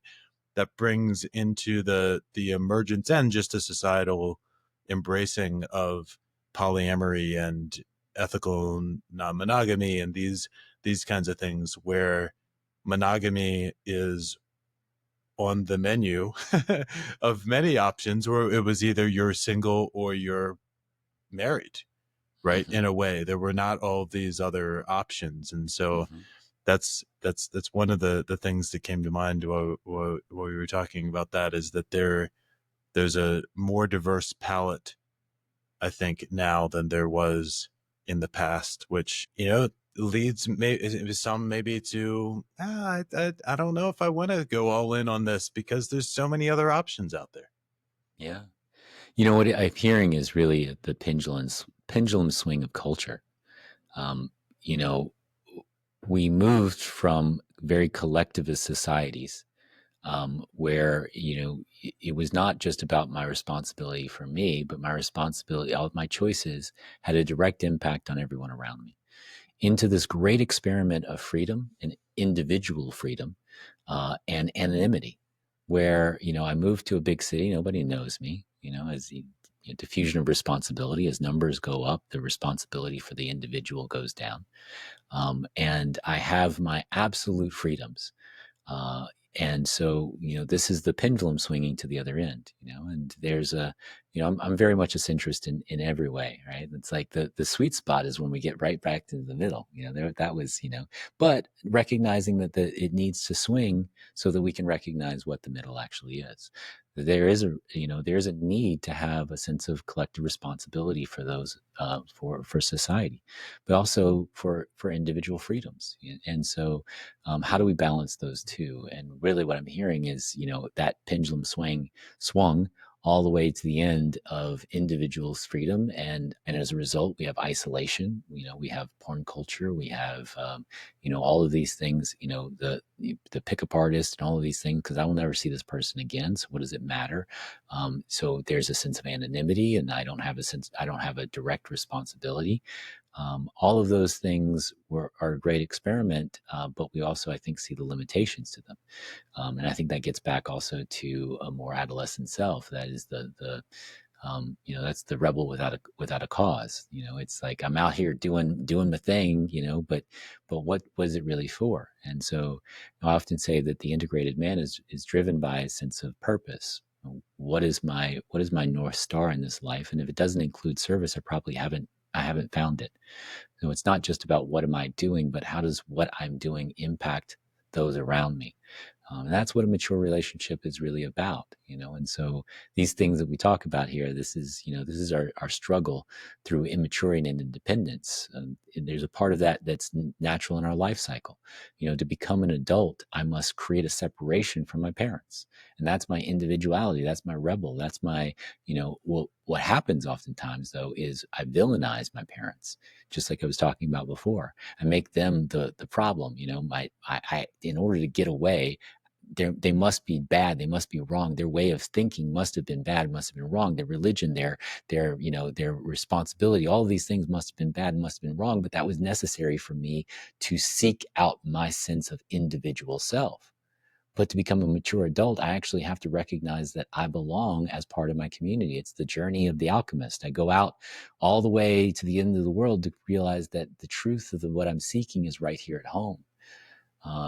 brings into the emergence and just a societal embracing of polyamory and ethical non-monogamy and these kinds of things, where monogamy is on the menu of many options, or it was either you're single or you're married, right? Hmm. In a way, there were not all of these other options. And so Hmm. that's one of the things that came to mind while we were talking about that, is that there's a more diverse palette, I think, now than there was in the past, which leads some maybe to I don't know if I want to go all in on this because there's so many other options out there. Yeah. What I'm hearing is really the pendulum swing of culture. Um, you know, we moved from very collectivist societies, where it was not just about my responsibility for me, but my responsibility, all of my choices had a direct impact on everyone around me, into this great experiment of freedom and individual freedom, and anonymity, where I moved to a big city, nobody knows me, as the diffusion of responsibility, as numbers go up, the responsibility for the individual goes down, and I have my absolute freedoms. Uh, and so, this is the pendulum swinging to the other end, and there's I'm very much a centrist in every way, right? It's like the sweet spot is when we get right back to the middle, that was, but recognizing that it needs to swing so that we can recognize what the middle actually is. There is a need to have a sense of collective responsibility for those, for society, but also for individual freedoms. And so, how do we balance those two? And really what I'm hearing is, that pendulum swung all the way to the end of individuals' freedom. And as a result, we have isolation, we have porn culture, we have, all of these things, the pickup artist and all of these things, because I will never see this person again. So what does it matter? So there's a sense of anonymity, and I don't have a direct responsibility. All of those things are a great experiment, but we also, I think, see the limitations to them. And I think that gets back also to a more adolescent self. That is that's the rebel without a cause. It's like I'm out here doing my thing, but what was it really for? And so I often say that the integrated man is driven by a sense of purpose. What is my North Star in this life? And if it doesn't include service, I haven't found it. So it's not just about what am I doing, but how does what I'm doing impact those around me? And that's what a mature relationship is really about, And so these things that we talk about here, this is our struggle through immaturity and independence. And there's a part of that that's natural in our life cycle. To become an adult, I must create a separation from my parents, and that's my individuality. That's my rebel. That's my, what happens oftentimes though is I villainize my parents, just like I was talking about before. I make them the problem. In order to get away, they must be bad, they must be wrong, their way of thinking must have been bad, must have been wrong, their religion, their responsibility, all of these things must have been bad, must have been wrong, but that was necessary for me to seek out my sense of individual self. But to become a mature adult, I actually have to recognize that I belong as part of my community. It's the journey of the alchemist. I go out all the way to the end of the world to realize that the truth of what I'm seeking is right here at home.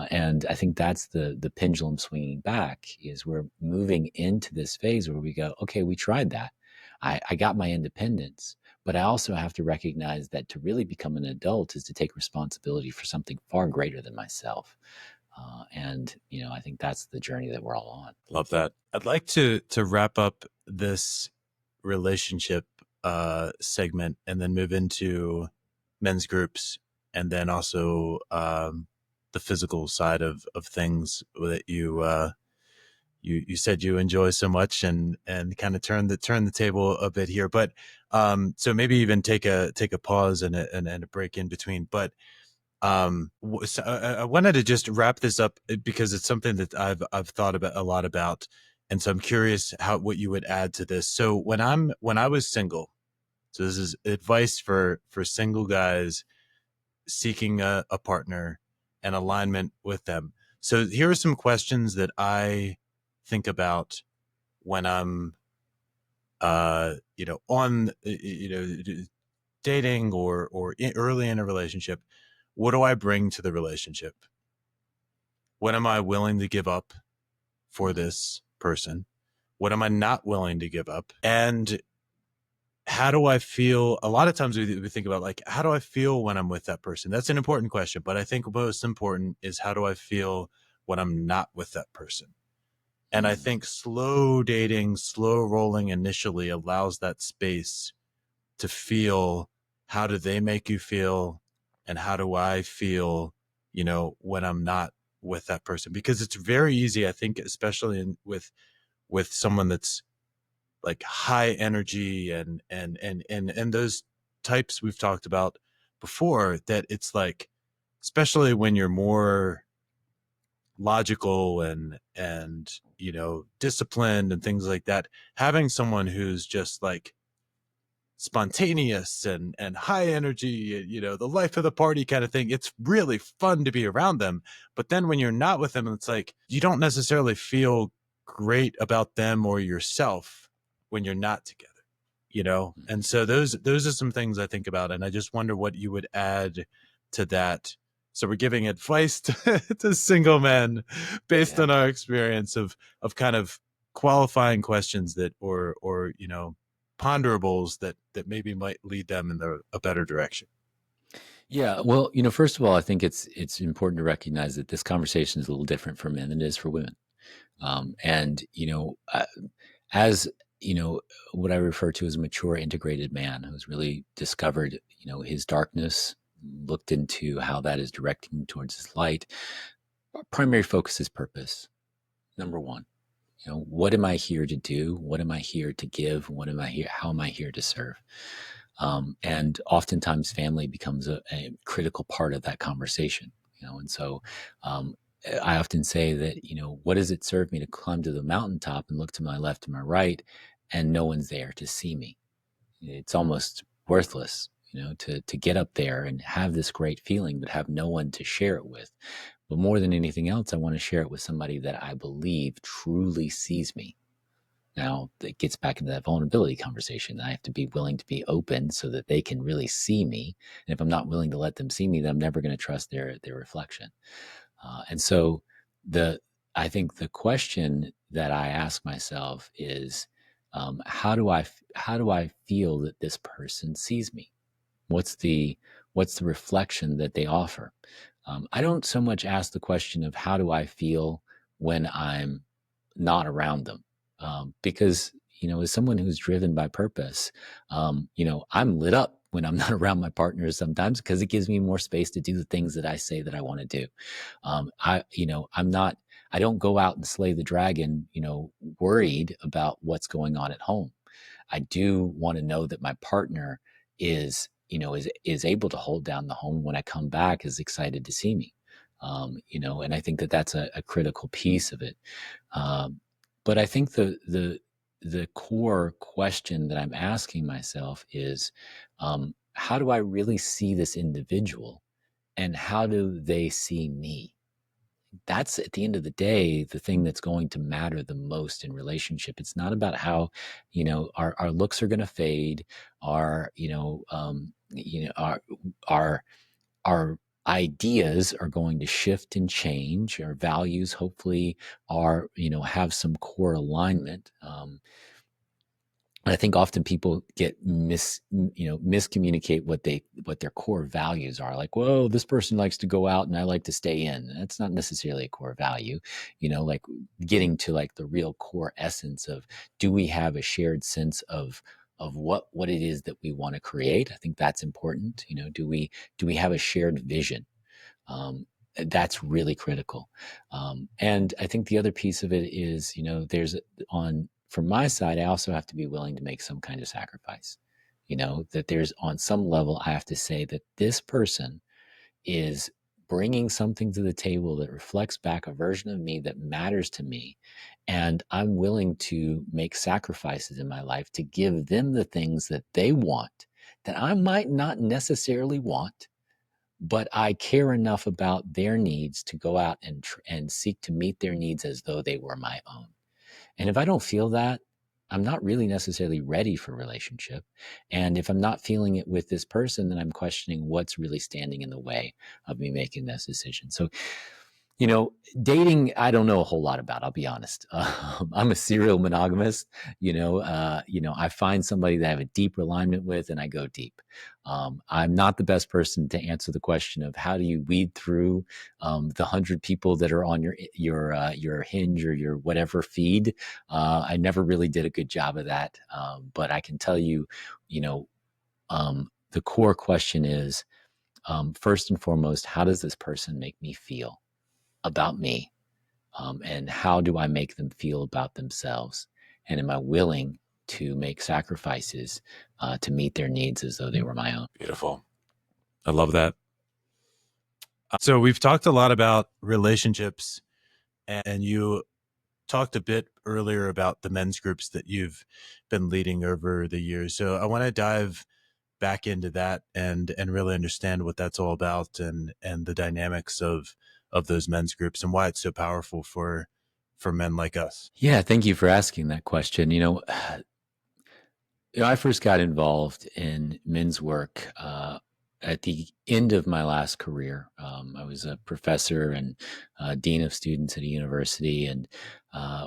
And I think that's the pendulum swinging back, is we're moving into this phase where we go, okay, we tried that. I got my independence, But I also have to recognize that to really become an adult is to take responsibility for something far greater than myself. And I think that's the journey that we're all on. Love that. I'd like to wrap up this relationship segment and then move into men's groups, and then also the physical side of things that you said you enjoy so much, and kind of turn the table a bit here. But so maybe even take a pause and a break in between. But so I wanted to just wrap this up because it's something that I've thought about a lot about, and so I'm curious what you would add to this. So when I was single, so this is advice for single guys seeking a partner and alignment with them. So here are some questions that I think about when I'm on dating or early in a relationship. What do I bring to the relationship? What am I willing to give up for this person? What am I not willing to give up? And how do I feel? A lot of times we think about, like, how do I feel when I'm with that person? That's an important question, but I think most important is, how do I feel when I'm not with that person? And I think slow dating, slow rolling initially allows that space to feel, how do they make you feel? And how do I feel, when I'm not with that person? Because it's very easy, I think, especially with someone that's like high energy and those types we've talked about before, that it's like, especially when you're more logical and disciplined and things like that, having someone who's just like spontaneous and high energy, the life of the party kind of thing, it's really fun to be around them. But then when you're not with them, it's like you don't necessarily feel great about them or yourself when you're not together. And so those are some things I think about, and I just wonder what you would add to that. So we're giving advice to single men based on our experience of kind of qualifying questions that or ponderables that maybe might lead them in a better direction. Yeah, well, first of all, I think it's important to recognize that this conversation is a little different for men than it is for women. And as what I refer to as a mature, integrated man who's really discovered his darkness, looked into how that is directing him towards his light. Our primary focus is purpose. Number one, what am I here to do? What am I here to give? What am I here? How am I here to serve? And oftentimes family becomes a critical part of that conversation, and so I often say that, what does it serve me to climb to the mountaintop and look to my left and my right and no one's there to see me? It's almost worthless, to get up there and have this great feeling, but have no one to share it with. But more than anything else, I want to share it with somebody that I believe truly sees me. Now, it gets back into that vulnerability conversation. I have to be willing to be open so that they can really see me. And if I'm not willing to let them see me, then I'm never going to trust their reflection. And so I think the question that I ask myself is, how do I feel that this person sees me? What's the reflection that they offer? I don't so much ask the question of how do I feel when I'm not around them, because as someone who's driven by purpose, I'm lit up when I'm not around my partners sometimes, because it gives me more space to do the things that I say that I want to do. I don't go out and slay the dragon, worried about what's going on at home. I do want to know that my partner is able to hold down the home when I come back, is excited to see me. And I think that that's a critical piece of it. But I think the core question that I'm asking myself is, how do I really see this individual, and how do they see me? That's, at the end of the day, the thing that's going to matter the most in relationship. It's not about how, our looks are going to fade, our, our ideas are going to shift and change. Our values, hopefully, are, have some core alignment. I think often people get miscommunicate what their core values are. Like, whoa, this person likes to go out and I like to stay in. That's not necessarily a core value, like getting to like the real core essence of, do we have a shared sense of what it is that we want to create? I think that's important. Do we have a shared vision? Um, that's really critical. And I think the other piece of it is, there's on from my side, I also have to be willing to make some kind of sacrifice. That there's on some level, I have to say that this person is bringing something to the table that reflects back a version of me that matters to me. And I'm willing to make sacrifices in my life to give them the things that they want that I might not necessarily want, but I care enough about their needs to go out and seek to meet their needs as though they were my own. And if I don't feel that, I'm not really necessarily ready for a relationship. And if I'm not feeling it with this person, then I'm questioning what's really standing in the way of me making this decision. So, dating, I don't know a whole lot about, I'll be honest. I'm a serial monogamist. I find somebody that I have a deep alignment with and I go deep. I'm not the best person to answer the question of how do you weed through the 100 people that are on your Hinge or your whatever feed. I never really did a good job of that. But I can tell you, the core question is, first and foremost, how does this person make me feel about me? And how do I make them feel about themselves? And am I willing to make sacrifices to meet their needs as though they were my own? Beautiful. I love that. So we've talked a lot about relationships, and you talked a bit earlier about the men's groups that you've been leading over the years. So I want to dive back into that and really understand what that's all about, and the dynamics of those men's groups and why it's so powerful for men like us. Yeah, thank you for asking that question. I first got involved in men's work at the end of my last career. I was a professor and dean of students at a university, and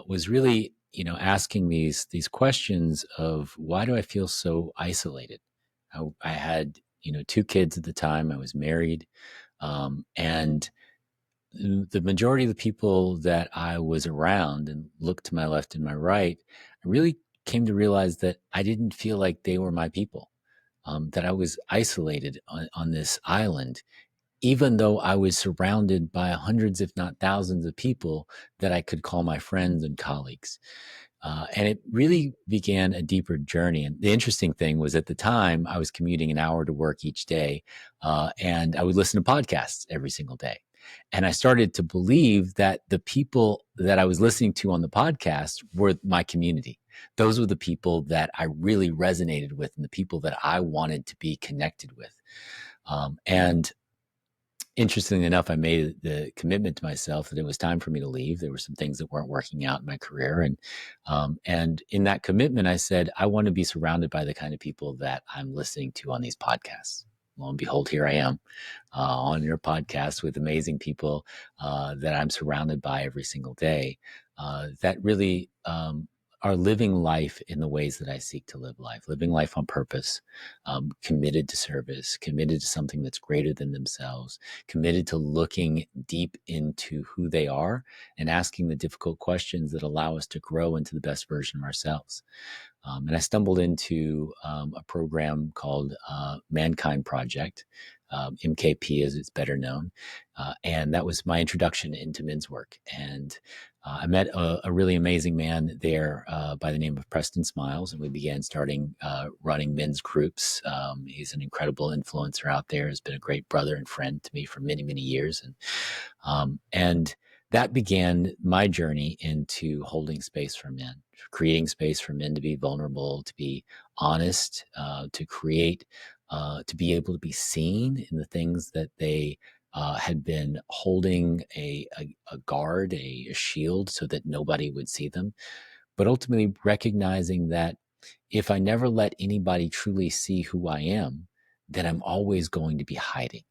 was really, asking these questions of, why do I feel so isolated? I had, two kids at the time. I was married, and the majority of the people that I was around and looked to my left and my right, I really came to realize that I didn't feel like they were my people, that I was isolated on this island, even though I was surrounded by hundreds, if not thousands of people that I could call my friends and colleagues. And it really began a deeper journey. And the interesting thing was, at the time, I was commuting an hour to work each day, and I would listen to podcasts every single day. And I started to believe that the people that I was listening to on the podcast were my community. Those were the people that I really resonated with and the people that I wanted to be connected with. And interestingly enough, I made the commitment to myself that it was time for me to leave. There were some things that weren't working out in my career, and in that commitment, I said, I want to be surrounded by the kind of people that I'm listening to on these podcasts. Lo and behold, here I am on your podcast with amazing people that I'm surrounded by every single day. That really are living life in the ways that I seek to live life, living life on purpose, committed to service, committed to something that's greater than themselves, committed to looking deep into who they are and asking the difficult questions that allow us to grow into the best version of ourselves. And I stumbled into a program called Mankind Project, MKP as it's better known. And that was my introduction into men's work. And I met a really amazing man there by the name of Preston Smiles, and we began running men's groups. He's an incredible influencer out there, has been a great brother and friend to me for many, many years. And that began my journey into holding space for men, creating space for men to be vulnerable, to be honest, to create, to be able to be seen in the things that they had been holding a guard, a shield, so that nobody would see them. But ultimately recognizing that if I never let anybody truly see who I am, then I'm always going to be hiding.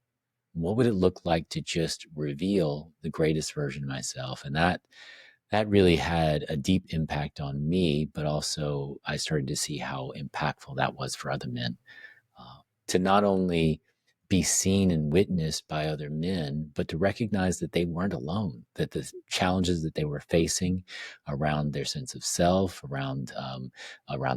What would it look like to just reveal the greatest version of myself? And that really had a deep impact on me, but also I started to see how impactful that was for other men. To not only be seen and witnessed by other men, but to recognize that they weren't alone, that the challenges that they were facing around their sense of self, around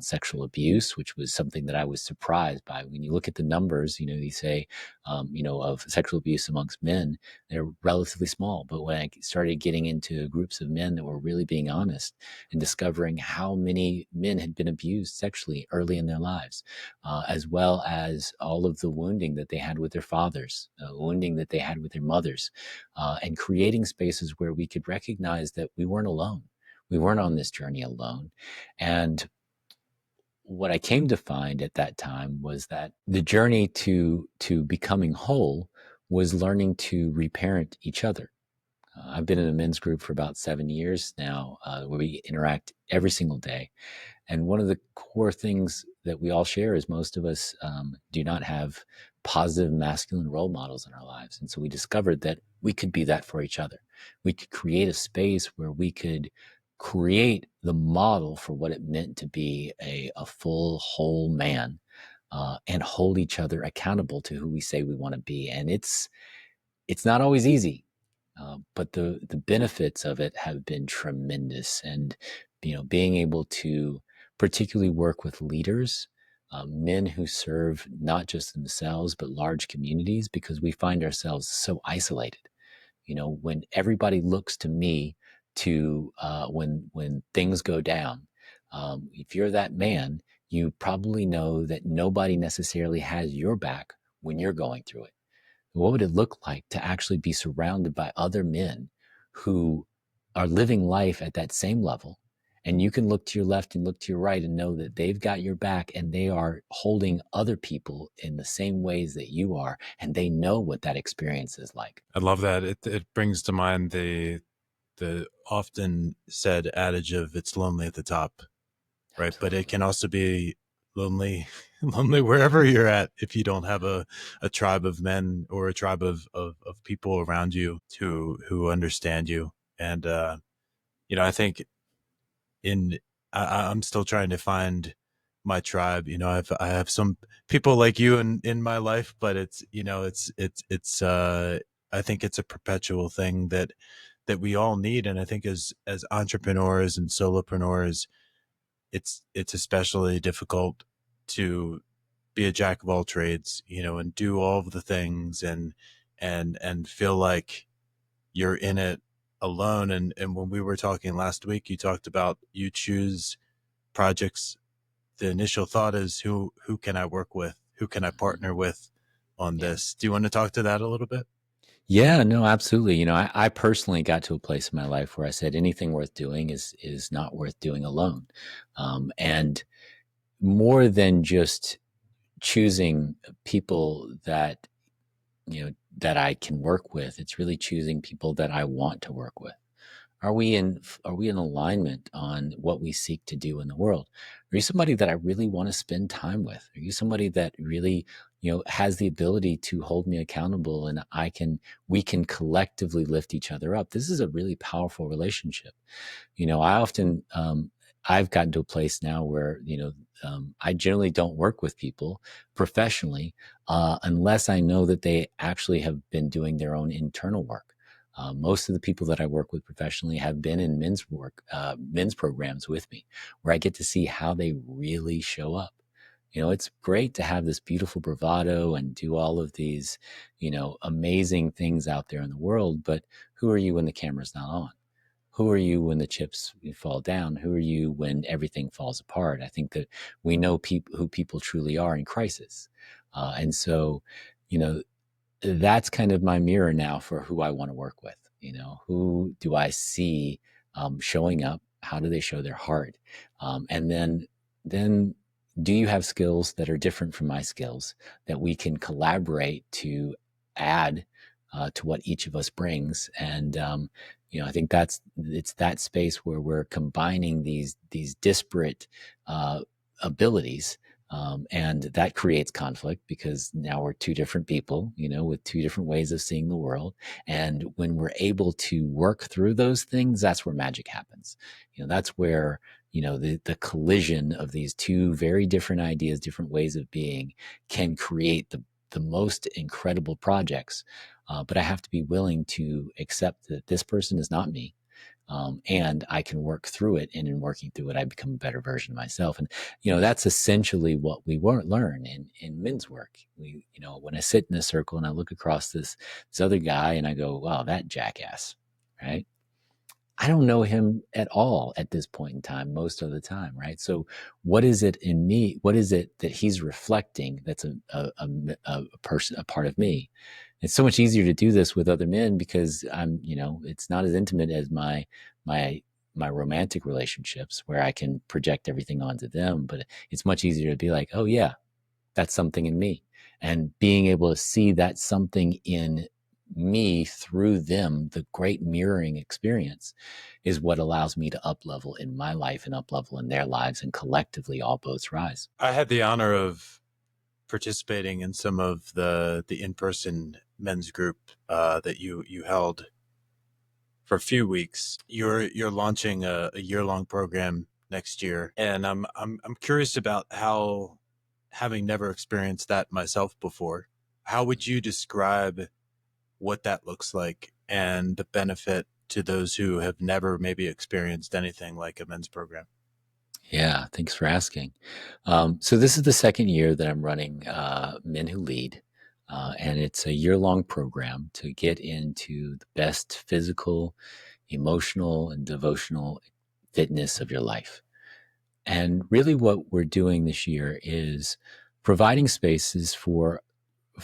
sexual abuse, which was something that I was surprised by. When you look at the numbers, you say, of sexual abuse amongst men, they're relatively small. But when I started getting into groups of men that were really being honest and discovering how many men had been abused sexually early in their lives, as well as all of the wounding that they had with their fathers, wounding that they had with their mothers, and creating spaces where we could recognize that we weren't alone. We weren't on this journey alone. And what I came to find at that time was that the journey to becoming whole was learning to reparent each other. I've been in a men's group for about 7 years now, where we interact every single day. And one of the core things that we all share is most of us do not have positive masculine role models in our lives. And so we discovered that we could be that for each other. We could create a space where we could create the model for what it meant to be a full, whole man, and hold each other accountable to who we say we want to be. And it's not always easy, but the benefits of it have been tremendous. And being able to particularly work with leaders, men who serve not just themselves but large communities, because we find ourselves so isolated. When everybody looks to me to when things go down, if you're that man, you probably know that nobody necessarily has your back when you're going through it. What would it look like to actually be surrounded by other men who are living life at that same level? And you can look to your left and look to your right and know that they've got your back, and they are holding other people in the same ways that you are. And they know what that experience is like. I love that. It brings to mind the often said adage of it's lonely at the top, right? But it Absolutely. can also be lonely lonely wherever you're at if you don't have a tribe of men or a tribe of people around you who understand you. And I think in I'm still trying to find my tribe. I have some people like you in my life, but it's I think it's a perpetual thing that we all need. And I think as entrepreneurs and solopreneurs, it's especially difficult to be a jack of all trades, and do all of the things and feel like you're in it alone. And when we were talking last week, you talked about you choose projects. The initial thought is who can I work with? Who can I Mhm. partner with on Yeah. this? Do you want to talk to that a little bit? Yeah, no, absolutely. I personally got to a place in my life where I said anything worth doing is not worth doing alone. And more than just choosing people that I can work with, it's really choosing people that I want to work with. Are we in alignment on what we seek to do in the world? Are you somebody that I really want to spend time with? Are you somebody that really, has the ability to hold me accountable, and we can collectively lift each other up? This is a really powerful relationship. I often, I've gotten to a place now where, I generally don't work with people professionally, unless I know that they actually have been doing their own internal work. Most of the people that I work with professionally have been in men's programs with me, where I get to see how they really show up. It's great to have this beautiful bravado and do all of these, amazing things out there in the world, but who are you when the camera's not on? Who are you when the chips fall down? Who are you when everything falls apart? I think that we know who people truly are in crisis. And so, you know, that's kind of my mirror now for who I want to work with. Who do I see showing up? How do they show their heart? And then do you have skills that are different from my skills that we can collaborate to add to what each of us brings? And I think it's that space where we're combining these disparate abilities, And that creates conflict because now we're two different people, with two different ways of seeing the world. And when we're able to work through those things, that's where magic happens. That's where, the collision of these two very different ideas, different ways of being can create the most incredible projects. But I have to be willing to accept that this person is not me. And I can work through it. And in working through it, I become a better version of myself. And, that's essentially what we learn in men's work. When I sit in a circle and I look across this other guy and I go, wow, that jackass, right? I don't know him at all at this point in time, most of the time, right? So what is it in me? What is it that he's reflecting that's a person, a part of me? It's so much easier to do this with other men because it's not as intimate as my my romantic relationships where I can project everything onto them, but it's much easier to be like, oh yeah, that's something in me. And being able to see that something in me through them, the great mirroring experience is what allows me to up level in my life and up level in their lives, and collectively all boats rise. I had the honor of participating in some of the in-person men's group that you held for a few weeks. You're launching a year-long program next year, and I'm curious about how, having never experienced that myself before, how would you describe what that looks like and the benefit to those who have never maybe experienced anything like a men's program? Yeah, thanks for asking. So this is the second year that I'm running Men Who Lead, and it's a year-long program to get into the best physical, emotional, and devotional fitness of your life. And really, what we're doing this year is providing spaces for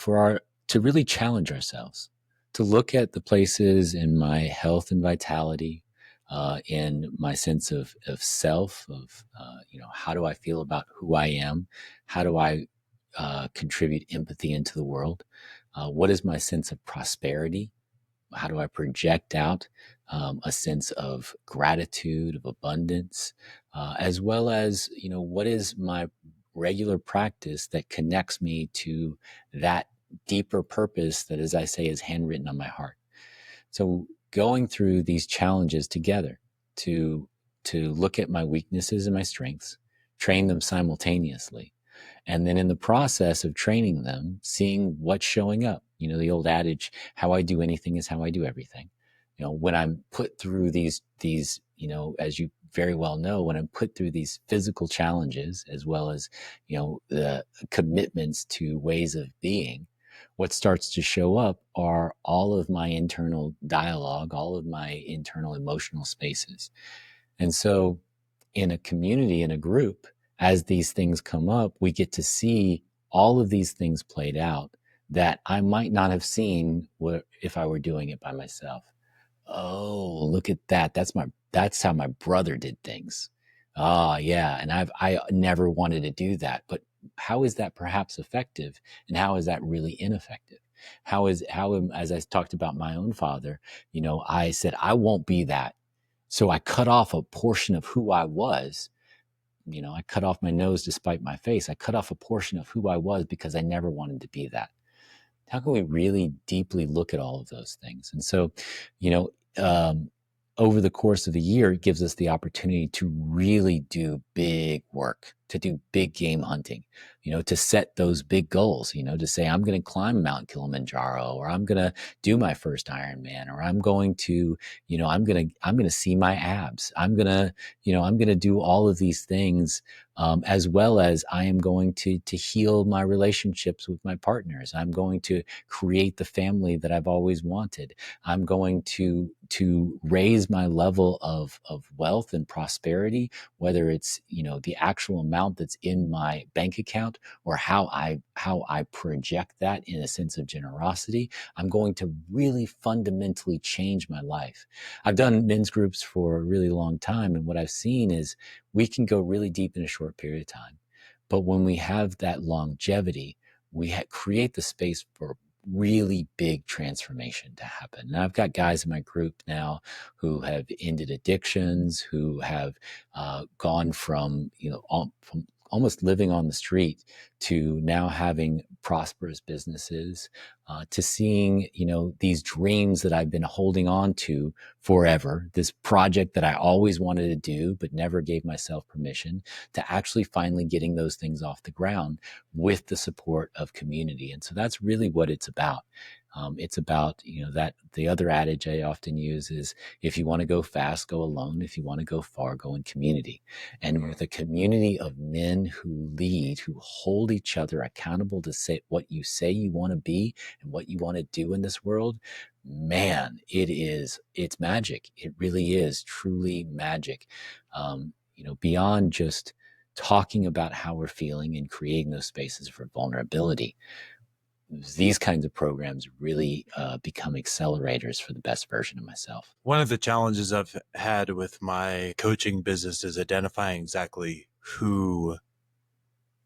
our to really challenge ourselves, to look at the places in my health and vitality, in my sense of self, of how do I feel about who I am, how do I contribute empathy into the world, what is my sense of prosperity, how do I project out a sense of gratitude, of abundance, as well as what is my regular practice that connects me to that deeper purpose that, as I say, is handwritten on my heart. So going through these challenges together to look at my weaknesses and my strengths, train them simultaneously, and then in the process of training them, seeing what's showing up. The old adage, how I do anything is how I do everything. When I'm put through these, as you very well know, when I'm put through these physical challenges, as well as, the commitments to ways of being, what starts to show up are all of my internal dialogue, all of my internal emotional spaces. And so in a community, in a group, as these things come up, we get to see all of these things played out that I might not have seen if I were doing it by myself. Oh, look at that. That's how my brother did things. Ah, yeah. And I never wanted to do that. But how is that perhaps effective? And how is that really ineffective? As I talked about my own father, I said, I won't be that. So I cut off a portion of who I was. I cut off my nose to spite my face. I cut off a portion of who I was because I never wanted to be that. How can we really deeply look at all of those things? And so, you know, um, over the course of the year, it gives us the opportunity to really do big work, to do big game hunting, to set those big goals, to say, I'm going to climb Mount Kilimanjaro, or I'm going to do my first Ironman, or I'm going to, I'm going to see my abs. I'm going to do all of these things, as well as I am going to heal my relationships with my partners. I'm going to create the family that I've always wanted. I'm going to raise my level of wealth and prosperity, whether it's the actual amount that's in my bank account, or how I project that in a sense of generosity. I'm going to really fundamentally change my life. I've done men's groups for a really long time, and what I've seen is we can go really deep in a short period of time, but when we have that longevity, we create the space for really big transformation to happen. And I've got guys in my group now who have ended addictions, who have gone from almost living on the street to now having prosperous businesses, to seeing, these dreams that I've been holding on to forever, this project that I always wanted to do, but never gave myself permission, to actually finally getting those things off the ground with the support of community. And so that's really what it's about. It's about, that the other adage I often use is, if you want to go fast, go alone. If you want to go far, go in community. And with a community of men who lead, who hold each other accountable to say what you say you want to be and what you want to do in this world, man, it's magic. It really is truly magic. Beyond just talking about how we're feeling and creating those spaces for vulnerability, these kinds of programs really become accelerators for the best version of myself. One of the challenges I've had with my coaching business is identifying exactly who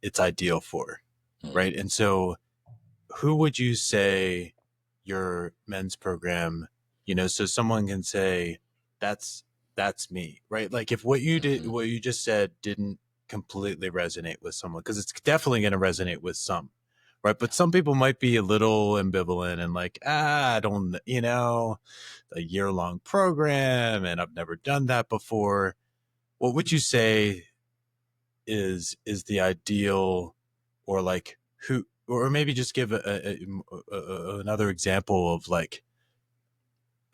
it's ideal for, right? And so who would you say your men's program, so someone can say, that's me, right? Like if what you did, what you just said didn't completely resonate with someone, because it's definitely going to resonate with some, right? But some people might be a little ambivalent and like, I don't, a year-long program and I've never done that before. What would you say is the ideal, or like who, or maybe just give another example of like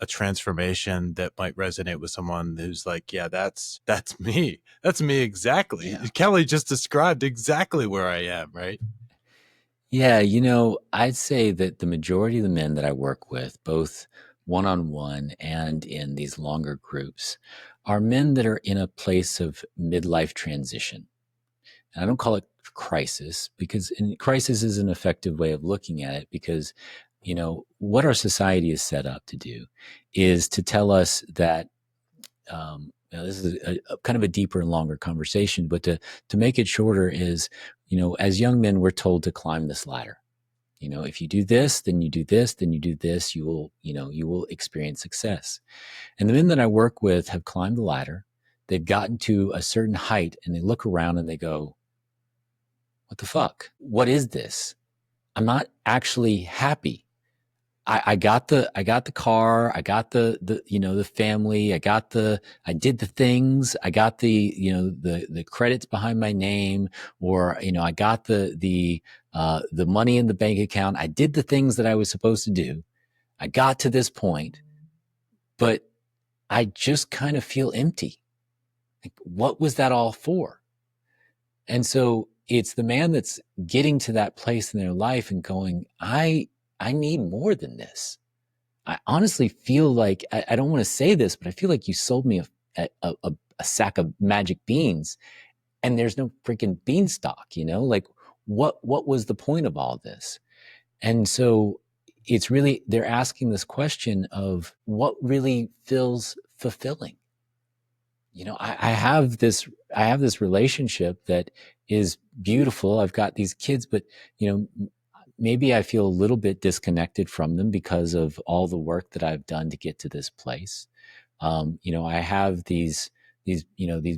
a transformation that might resonate with someone who's like, yeah, that's me. That's me exactly. Yeah. Kelly just described exactly where I am, right? Yeah, I'd say that the majority of the men that I work with, both one-on-one and in these longer groups, are men that are in a place of midlife transition. And I don't call it crisis, because crisis is an effective way of looking at it, because, what our society is set up to do is to tell us that, this is a kind of a deeper and longer conversation, but to make it shorter is, as young men, we're told to climb this ladder. If you do this, then you do this, then you do this, you will experience success. And the men that I work with have climbed the ladder. They've gotten to a certain height and they look around and they go, what the fuck? What is this? I'm not actually happy. I got the car, I got the family, I did the things, I got the credits behind my name, or, I got the money in the bank account. I did the things that I was supposed to do. I got to this point, but I just kind of feel empty. Like, what was that all for? And so it's the man that's getting to that place in their life and going, I need more than this. I honestly feel like, I don't want to say this, but I feel like you sold me a sack of magic beans and there's no freaking beanstalk, like what was the point of all this? And so it's really, they're asking this question of what really feels fulfilling. I have this relationship that is beautiful. I've got these kids, but, maybe I feel a little bit disconnected from them because of all the work that I've done to get to this place. I have these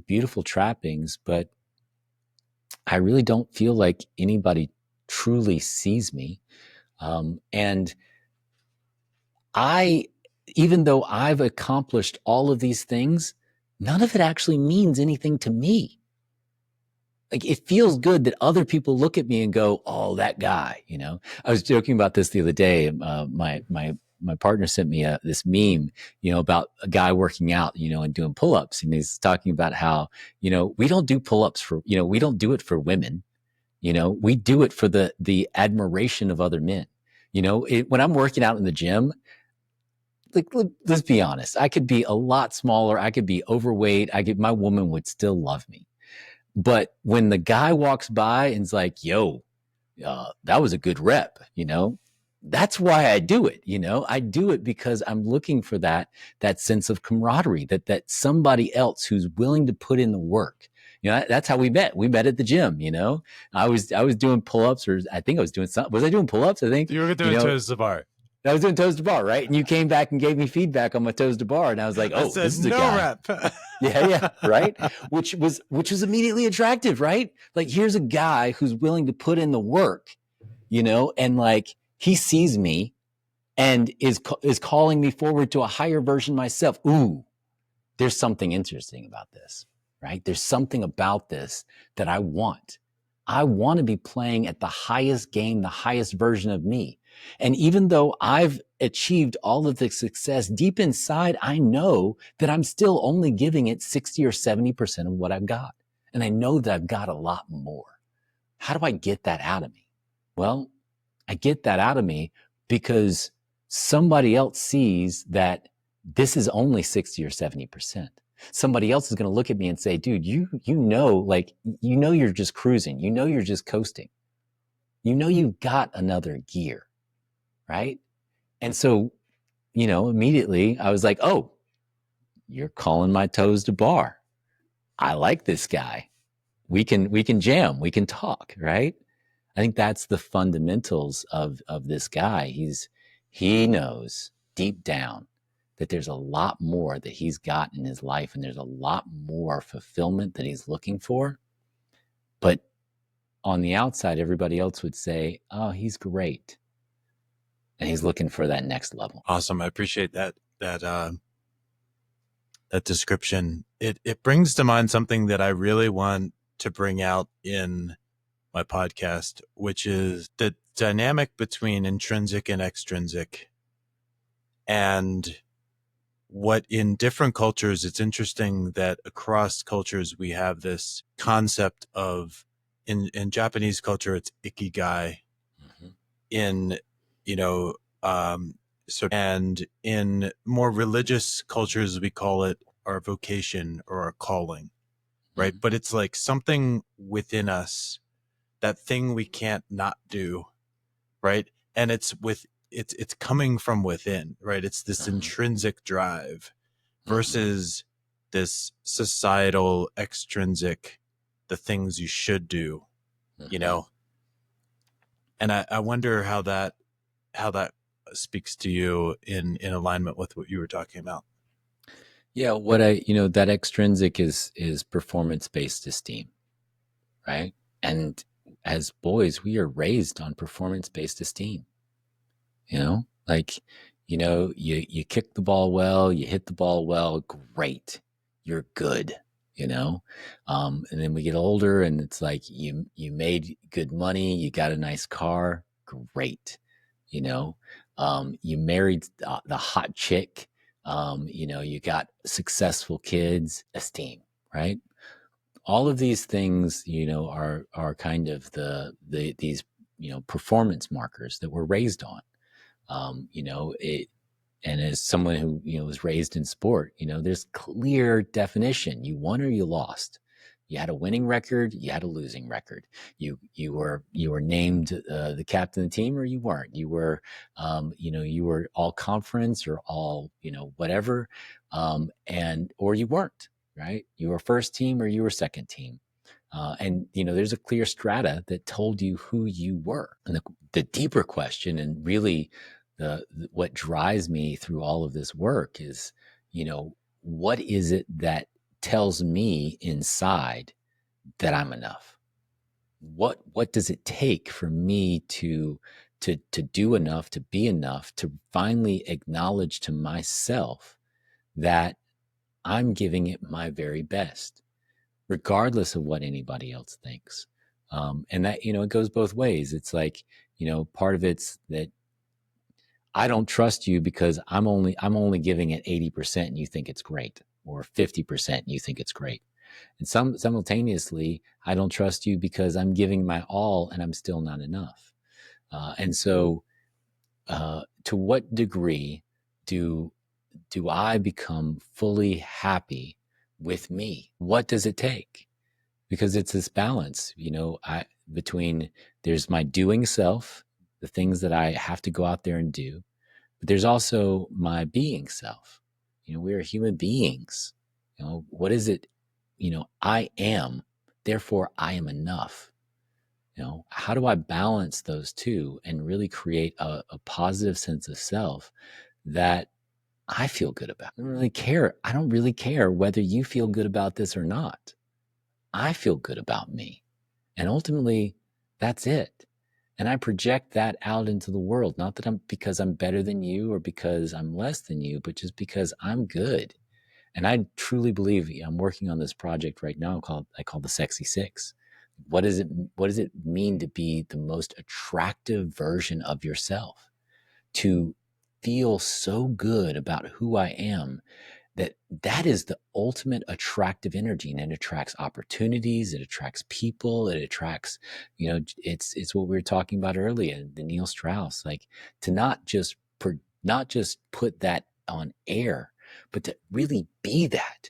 beautiful trappings, but I really don't feel like anybody truly sees me. And even though I've accomplished all of these things, none of it actually means anything to me. Like, it feels good that other people look at me and go, oh, that guy, I was joking about this the other day. My partner sent me this meme, about a guy working out, and doing pull-ups. And he's talking about how, we don't do pull-ups for, we don't do it for women. We do it for the admiration of other men. When I'm working out in the gym, like, let's be honest, I could be a lot smaller. I could be overweight. My woman would still love me. But when the guy walks by and's like, yo, that was a good rep, that's why I do it. I do it because I'm looking for that sense of camaraderie, that somebody else who's willing to put in the work. That's how we met. We met at the gym. I was doing pull-ups, or I think I was doing something. Was I doing pull-ups? I think you were doing toes to the bar. I was doing toes to bar, right? And you came back and gave me feedback on my toes to bar, and I was like, I oh, this said is a no guy. rep. Yeah, yeah, right. Which was immediately attractive, right? Like, here's a guy who's willing to put in the work, and like he sees me and is calling me forward to a higher version of myself. Ooh, there's something interesting about this, right? There's something about this that I want. I want to be playing at the highest game, the highest version of me. And even though I've achieved all of the success deep inside, I know that I'm still only giving it 60 or 70% of what I've got. And I know that I've got a lot more. How do I get that out of me? Well, I get that out of me because somebody else sees that this is only 60 or 70%. Somebody else is going to look at me and say, dude, you're just cruising. You're just coasting. You've got another gear, right? And so, immediately I was like, oh, you're calling my toes to bar. I like this guy. We can jam, we can talk, right? I think that's the fundamentals of this guy. He knows deep down that there's a lot more that he's got in his life, and there's a lot more fulfillment that he's looking for. But on the outside, everybody else would say, "Oh, he's great," and he's looking for that next level. Awesome. I appreciate that description. It brings to mind something that I really want to bring out in my podcast, which is the dynamic between intrinsic and extrinsic. And what in different cultures, it's interesting that across cultures we have this concept of, in Japanese culture it's ikigai, Mm-hmm. in you know and in more religious cultures we call it our vocation or our calling, right? Mm-hmm. But it's like something within us, that thing we can't not do, right? And it's coming from within, right? It's this Mm-hmm. intrinsic drive Mm-hmm. versus this societal extrinsic, the things you should do, you Mm-hmm. know. And I wonder how that speaks to you in alignment with what you were talking about. Yeah, that extrinsic is performance-based esteem, right? And as boys, we are raised on performance-based esteem. Like, you kick the ball well, you hit the ball well, great. You're good, and then we get older and it's like you made good money, you got a nice car, great. You know, you married the hot chick, you got successful kids, esteem, right? All of these things, are kind of these, performance markers that we're raised on. It, and as someone who, was raised in sport, there's clear definition. You won or you lost. You had a winning record, you had a losing record. You were named the captain of the team, or you weren't. You were all conference or all, whatever, and or you weren't, right? You were first team or you were second team. And there's a clear strata that told you who you were. And the deeper question, and really what drives me through all of this work is, what is it that tells me inside that I'm enough? What does it take for me to do enough, to be enough, to finally acknowledge to myself that I'm giving it my very best, regardless of what anybody else thinks? And that, it goes both ways. It's like, part of it's that I don't trust you because I'm only giving it 80% and you think it's great, or 50% and you think it's great. And simultaneously, I don't trust you because I'm giving my all and I'm still not enough. And so, to what degree do I become fully happy with me? What does it take? Because it's this balance, between, there's my doing self, the things that I have to go out there and do, but there's also my being self. We are human beings. What is it? I am, therefore I am enough. How do I balance those two and really create a positive sense of self that I feel good about? I don't really care. I don't really care whether you feel good about this or not. I feel good about me. And ultimately, that's it. And I project that out into the world, not that because I'm better than you or because I'm less than you, but just because I'm good. And I truly believe I'm working on this project right now I call the Sexy Six. What does it mean to be the most attractive version of yourself? To feel so good about who I am that is the ultimate attractive energy, and it attracts opportunities, it attracts people, it attracts, it's what we were talking about earlier, the Neil Strauss, like to not just put that on air, but to really be that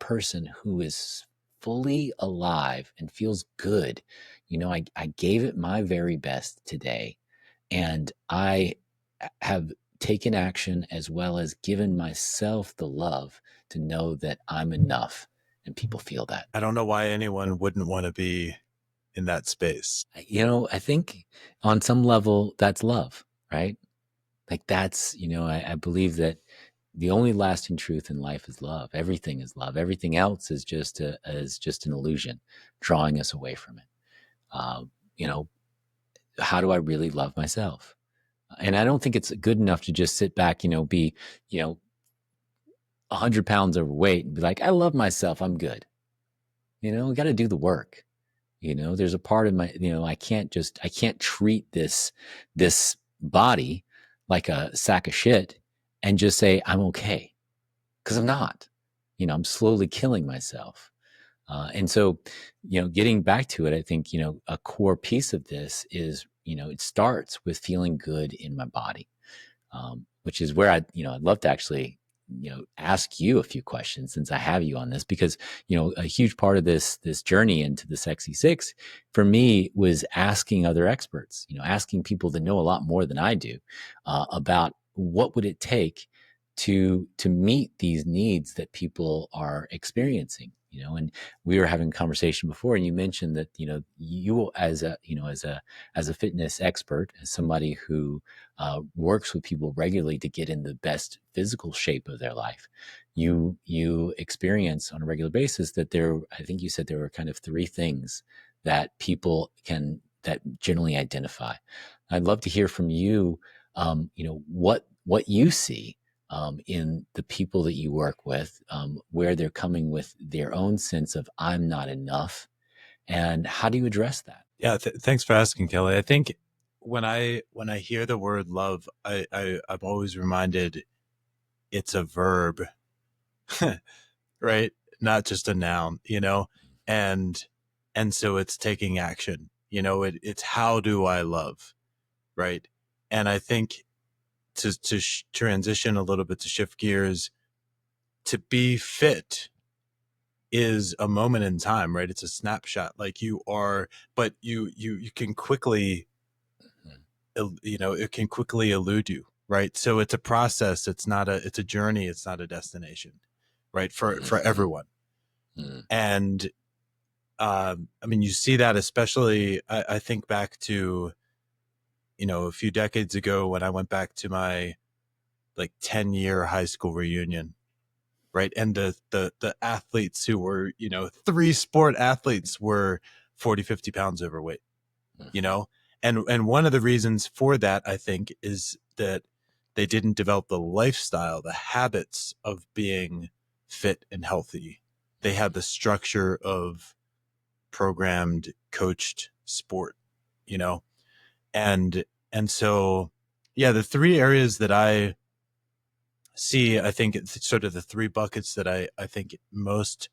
person who is fully alive and feels good. I gave it my very best today, and I have taken action as well as given myself the love to know that I'm enough, and people feel that. I don't know why anyone wouldn't want to be in that space. I think on some level that's love, right? Like that's, I believe that the only lasting truth in life is love. Everything is love. Everything else is just an illusion, drawing us away from it. Uh, you know, how do I really love myself? And I don't think it's good enough to just sit back, be, 100 pounds overweight and be like, I love myself. I'm good. We got to do the work. There's a part of my, I can't treat this body like a sack of shit and just say I'm okay, because I'm not. I'm slowly killing myself. And so, getting back to it, I think, a core piece of this is, it starts with feeling good in my body, which is where I'd love to actually, ask you a few questions since I have you on this, because, a huge part of this journey into the Sexy Six for me was asking other experts, asking people that know a lot more than I do, about what would it take to meet these needs that people are experiencing. And we were having a conversation before, and you mentioned that, you as a fitness expert, as somebody who works with people regularly to get in the best physical shape of their life, you experience on a regular basis that I think you said there were kind of three things that that generally identify. I'd love to hear from you, what you see in the people that you work with, where they're coming with their own sense of I'm not enough, and how do you address that? Yeah, thanks for asking, Kelly. I think when I hear the word love, I'm always reminded it's a verb, right? Not just a noun, and so it's taking action. It's how do I love, right? And I think to transition a little bit, to shift gears, to be fit is a moment in time, right? It's a snapshot. Like you are, but you can quickly, it can quickly elude you, right? So it's a process. It's a journey. It's not a destination, right? For Mm-hmm. everyone. And I mean, you see that especially. I think back to, a few decades ago when I went back to my like 10-year high school reunion, right? And the athletes who were, three sport athletes were 40, 50 pounds overweight, you Mm-hmm. know? And one of the reasons for that, I think, is that they didn't develop the lifestyle, the habits of being fit and healthy. They had the structure of programmed, coached sport, you know? And so, yeah, the three areas that I see, I think it's sort of the three buckets that I think most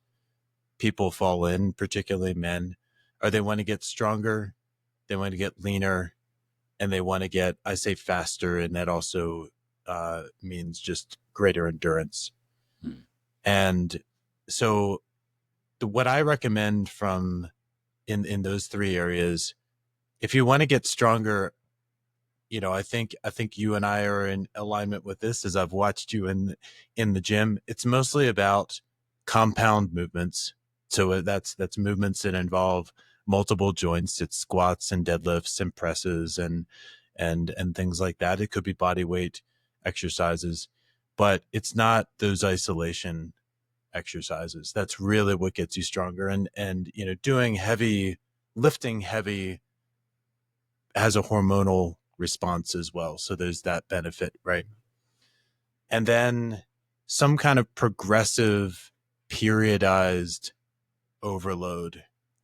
people fall in, particularly men, are they want to get stronger, they want to get leaner, and they want to get, I say, faster, and that also means just greater endurance. Mm-hmm. And so, what I recommend from in those three areas, if you want to get stronger, I think you and I are in alignment with this, as I've watched you in the gym. It's mostly about compound movements. So that's movements that involve multiple joints. It's squats and deadlifts and presses and things like that. It could be body weight exercises, but it's not those isolation exercises. That's really what gets you stronger. And doing heavy, lifting heavy has a hormonal response as well. So there's that benefit, right? And then some kind of progressive periodized overload.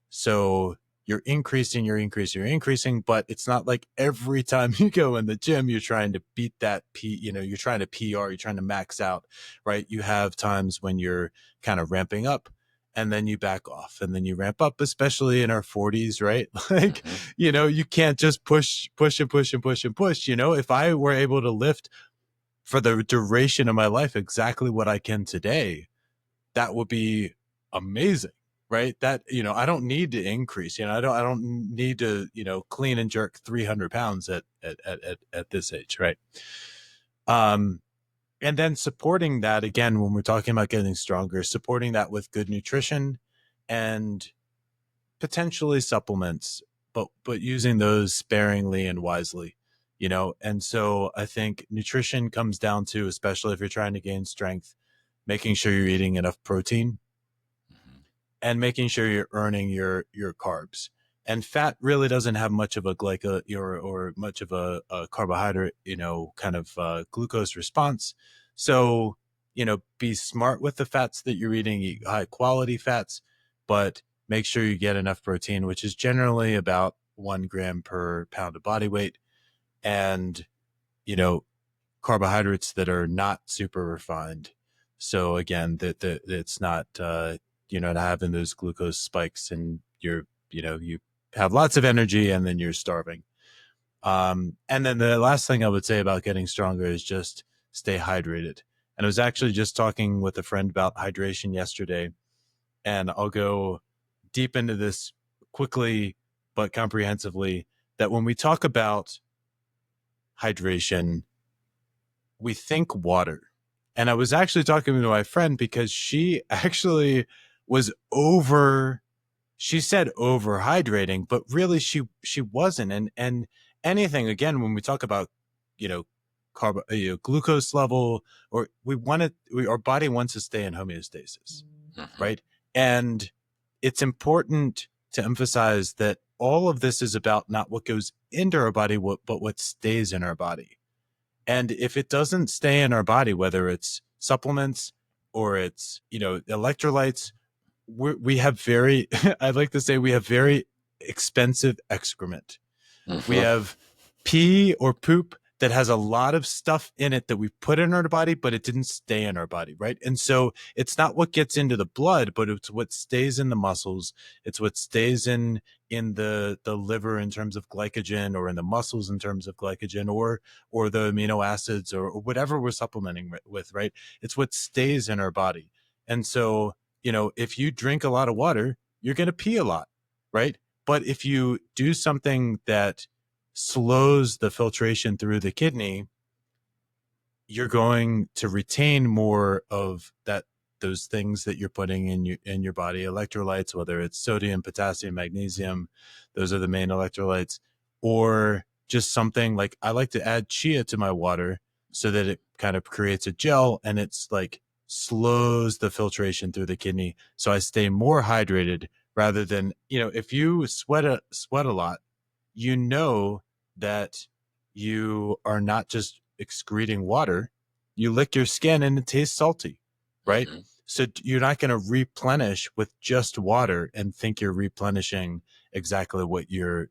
So you're increasing, but it's not like every time you go in the gym, you're trying to beat that you're trying to PR, you're trying to max out, right? You have times when you're kind of ramping up and then you back off and then you ramp up, especially in our 40s, right? Like, Mm-hmm. you can't just push and push and push and push. If I were able to lift for the duration of my life exactly what I can today, that would be amazing, right? That I don't need to increase. I don't need to clean and jerk 300 pounds at this age, right? Um, and then supporting that again when we're talking about getting stronger, supporting that with good nutrition and potentially supplements, but using those sparingly and wisely. And so I think nutrition comes down to, especially if you're trying to gain strength, making sure you're eating enough protein Mm-hmm. and making sure you're earning your carbs. And fat really doesn't have much of a or much of a carbohydrate, kind of glucose response. So, be smart with the fats that you're eating, eat high quality fats, but make sure you get enough protein, which is generally about 1 gram per pound of body weight. And, you know, carbohydrates that are not super refined. So again, that it's not not having those glucose spikes and you have lots of energy and then you're starving. And then the last thing I would say about getting stronger is just stay hydrated. And I was actually just talking with a friend about hydration yesterday, and I'll go deep into this quickly but comprehensively. That when we talk about hydration, we think water. And I was actually talking to my friend because she actually was she said overhydrating, but really she wasn't. And anything, again, when we talk about, you know, glucose level, or our body wants to stay in homeostasis, Mm-hmm. right? And it's important to emphasize that all of this is about not what goes into our body, but what stays in our body. And if it doesn't stay in our body, whether it's supplements or it's, electrolytes, we have very, I'd like to say we have very expensive excrement. We Mm-hmm. have pee or poop that has a lot of stuff in it that we put in our body, but it didn't stay in our body, right? And so it's not what gets into the blood, but it's what stays in the muscles. It's what stays in the liver in terms of glycogen, or in the muscles in terms of glycogen, or the amino acids, or whatever we're supplementing with, right? It's what stays in our body. And so, if you drink a lot of water, you're going to pee a lot, right? But if you do something that slows the filtration through the kidney, you're going to retain more of those things that you're putting in your body, electrolytes, whether it's sodium, potassium, magnesium, those are the main electrolytes, or just something like, I like to add chia to my water so that it kind of creates a gel and it's like slows the filtration through the kidney, so I stay more hydrated. Rather than, if you sweat a lot, that you are not just excreting water, you lick your skin and it tastes salty, right? Mm-hmm. So you're not going to replenish with just water and think you're replenishing exactly what you're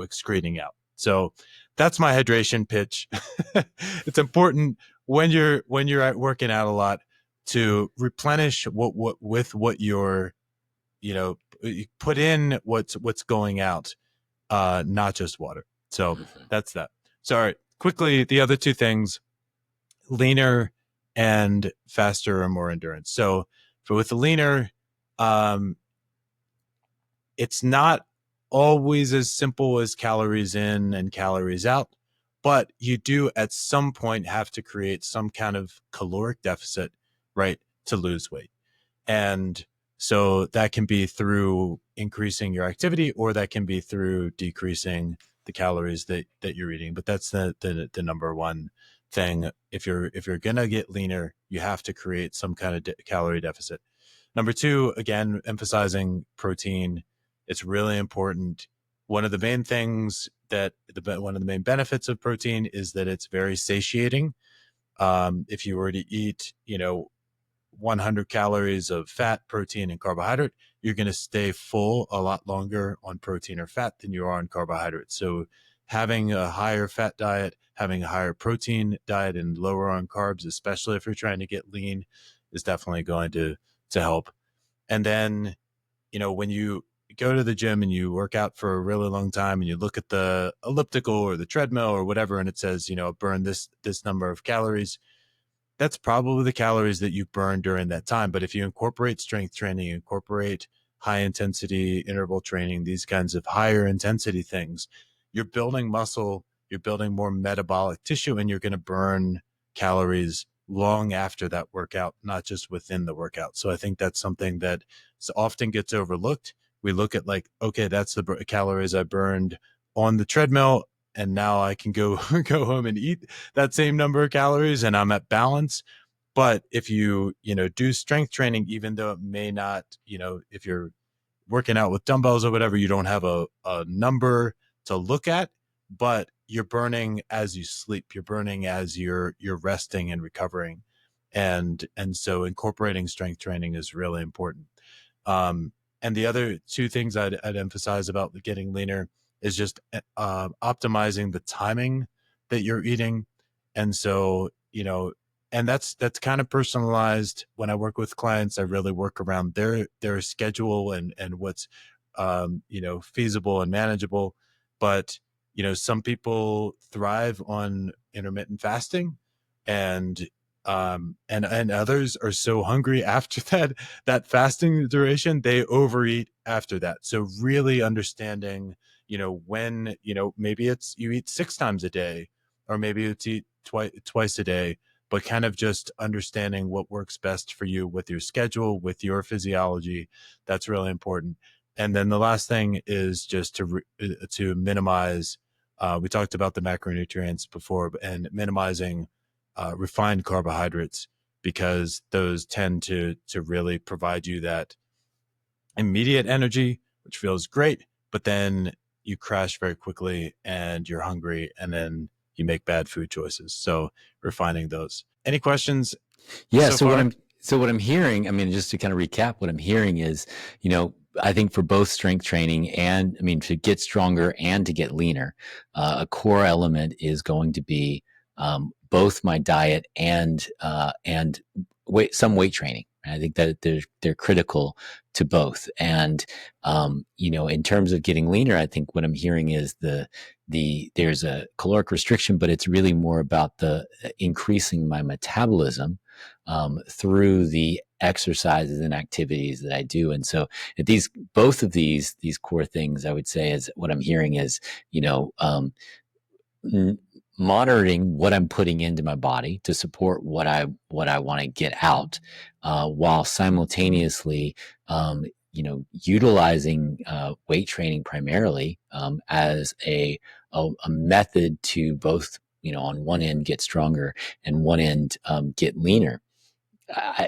excreting out. So that's my hydration pitch. It's important when you're working out a lot to replenish what you're, put in what's going out, not just water. So Mm-hmm. that's that. So, all right, quickly, the other two things: leaner and faster or more endurance. So, with the leaner, um, it's not always as simple as calories in and calories out, but you do at some point have to create some kind of caloric deficit, right, to lose weight. And So that can be through increasing your activity, or that can be through decreasing the calories that you're eating. But that's the number one thing. If you're gonna get leaner, you have to create some kind of calorie deficit. Number two, again, emphasizing protein. It's really important. One of the main things one of the main benefits of protein is that it's very satiating. If you were to eat, 100 calories of fat, protein, and carbohydrate, you're going to stay full a lot longer on protein or fat than you are on carbohydrates. So having a higher fat diet, having a higher protein diet, and lower on carbs, especially if you're trying to get lean, is definitely going to help. And then, when you go to the gym and you work out for a really long time and you look at the elliptical or the treadmill or whatever, and it says, burn this number of calories, that's probably the calories that you burn during that time. But if you incorporate strength training, incorporate high intensity interval training, these kinds of higher intensity things, you're building muscle, you're building more metabolic tissue, and you're going to burn calories long after that workout, not just within the workout. So I think that's something that often gets overlooked. We look at like, okay, that's the calories I burned on the treadmill, and now I can go go home and eat that same number of calories and I'm at balance. But if you do strength training, even though it may not, if you're working out with dumbbells or whatever, you don't have a number to look at, but you're burning as you sleep, you're burning as you're resting and recovering. And so incorporating strength training is really important. And the other two things I'd emphasize about getting leaner is just optimizing the timing that you're eating. And so, and that's kind of personalized. When I work with clients, I really work around their schedule and what's feasible and manageable. But some people thrive on intermittent fasting, and and others are so hungry after that fasting duration, they overeat after that. So really understanding, when, maybe it's you eat 6 times a day, or maybe it's eat twice a day, but kind of just understanding what works best for you with your schedule, with your physiology. That's really important. And then the last thing is just to minimize. We talked about the macronutrients before, and minimizing refined carbohydrates, because those tend to really provide you that immediate energy, which feels great, but then you crash very quickly and you're hungry, and then you make bad food choices. So refining those. Any questions Yeah. so far? So what I'm hearing, I mean, just to kind of recap, what I'm hearing is, I think for both strength training and, I mean, to get stronger and to get leaner, a core element is going to be both my diet and some weight training. I think that they're critical to both. And in terms of getting leaner, I think what I'm hearing is there's a caloric restriction, but it's really more about the increasing my metabolism through the exercises and activities that I do. And so both of these core things, I would say, is what I'm hearing is, monitoring what I'm putting into my body to support what I want to get out, while simultaneously, utilizing weight training primarily as a method to both, on one end get stronger and one end get leaner.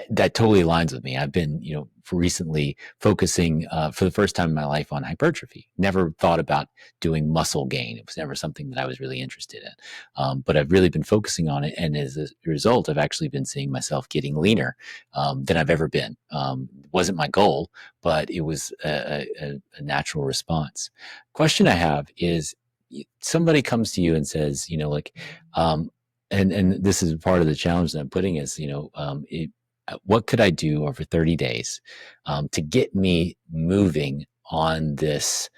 That totally aligns with me. I've been, for recently focusing for the first time in my life on hypertrophy. Never thought about doing muscle gain. It was never something that I was really interested in. But I've really been focusing on it. And as a result, I've actually been seeing myself getting leaner than I've ever been. It wasn't my goal, but it was a natural response. Question I have is, somebody comes to you and says, and this is part of the challenge that I'm putting is, what could I do over 30 days to get me moving on this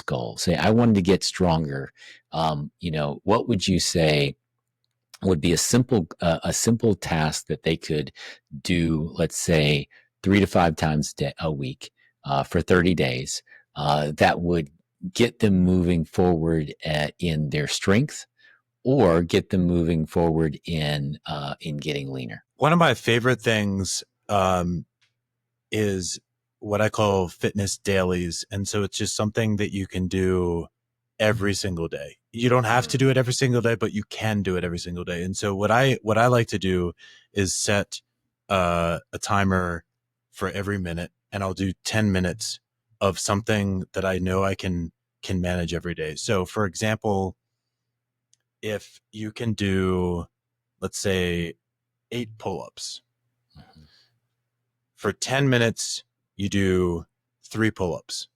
goal? Say I wanted to get stronger. What would you say would be a simple task that they could do? Let's say 3 to 5 times a week for 30 days that would get them moving forward in their strength, or get them moving forward in getting leaner. One of my favorite things is what I call fitness dailies. And so it's just something that you can do every single day. You don't have to do it every single day, but you can do it every single day. And so what I like to do is set a timer for every minute, and I'll do 10 minutes of something that I know I can manage every day. So for example, if you can do, let's say, 8 pull-ups Mhm. for 10 minutes, you do 3 pull-ups.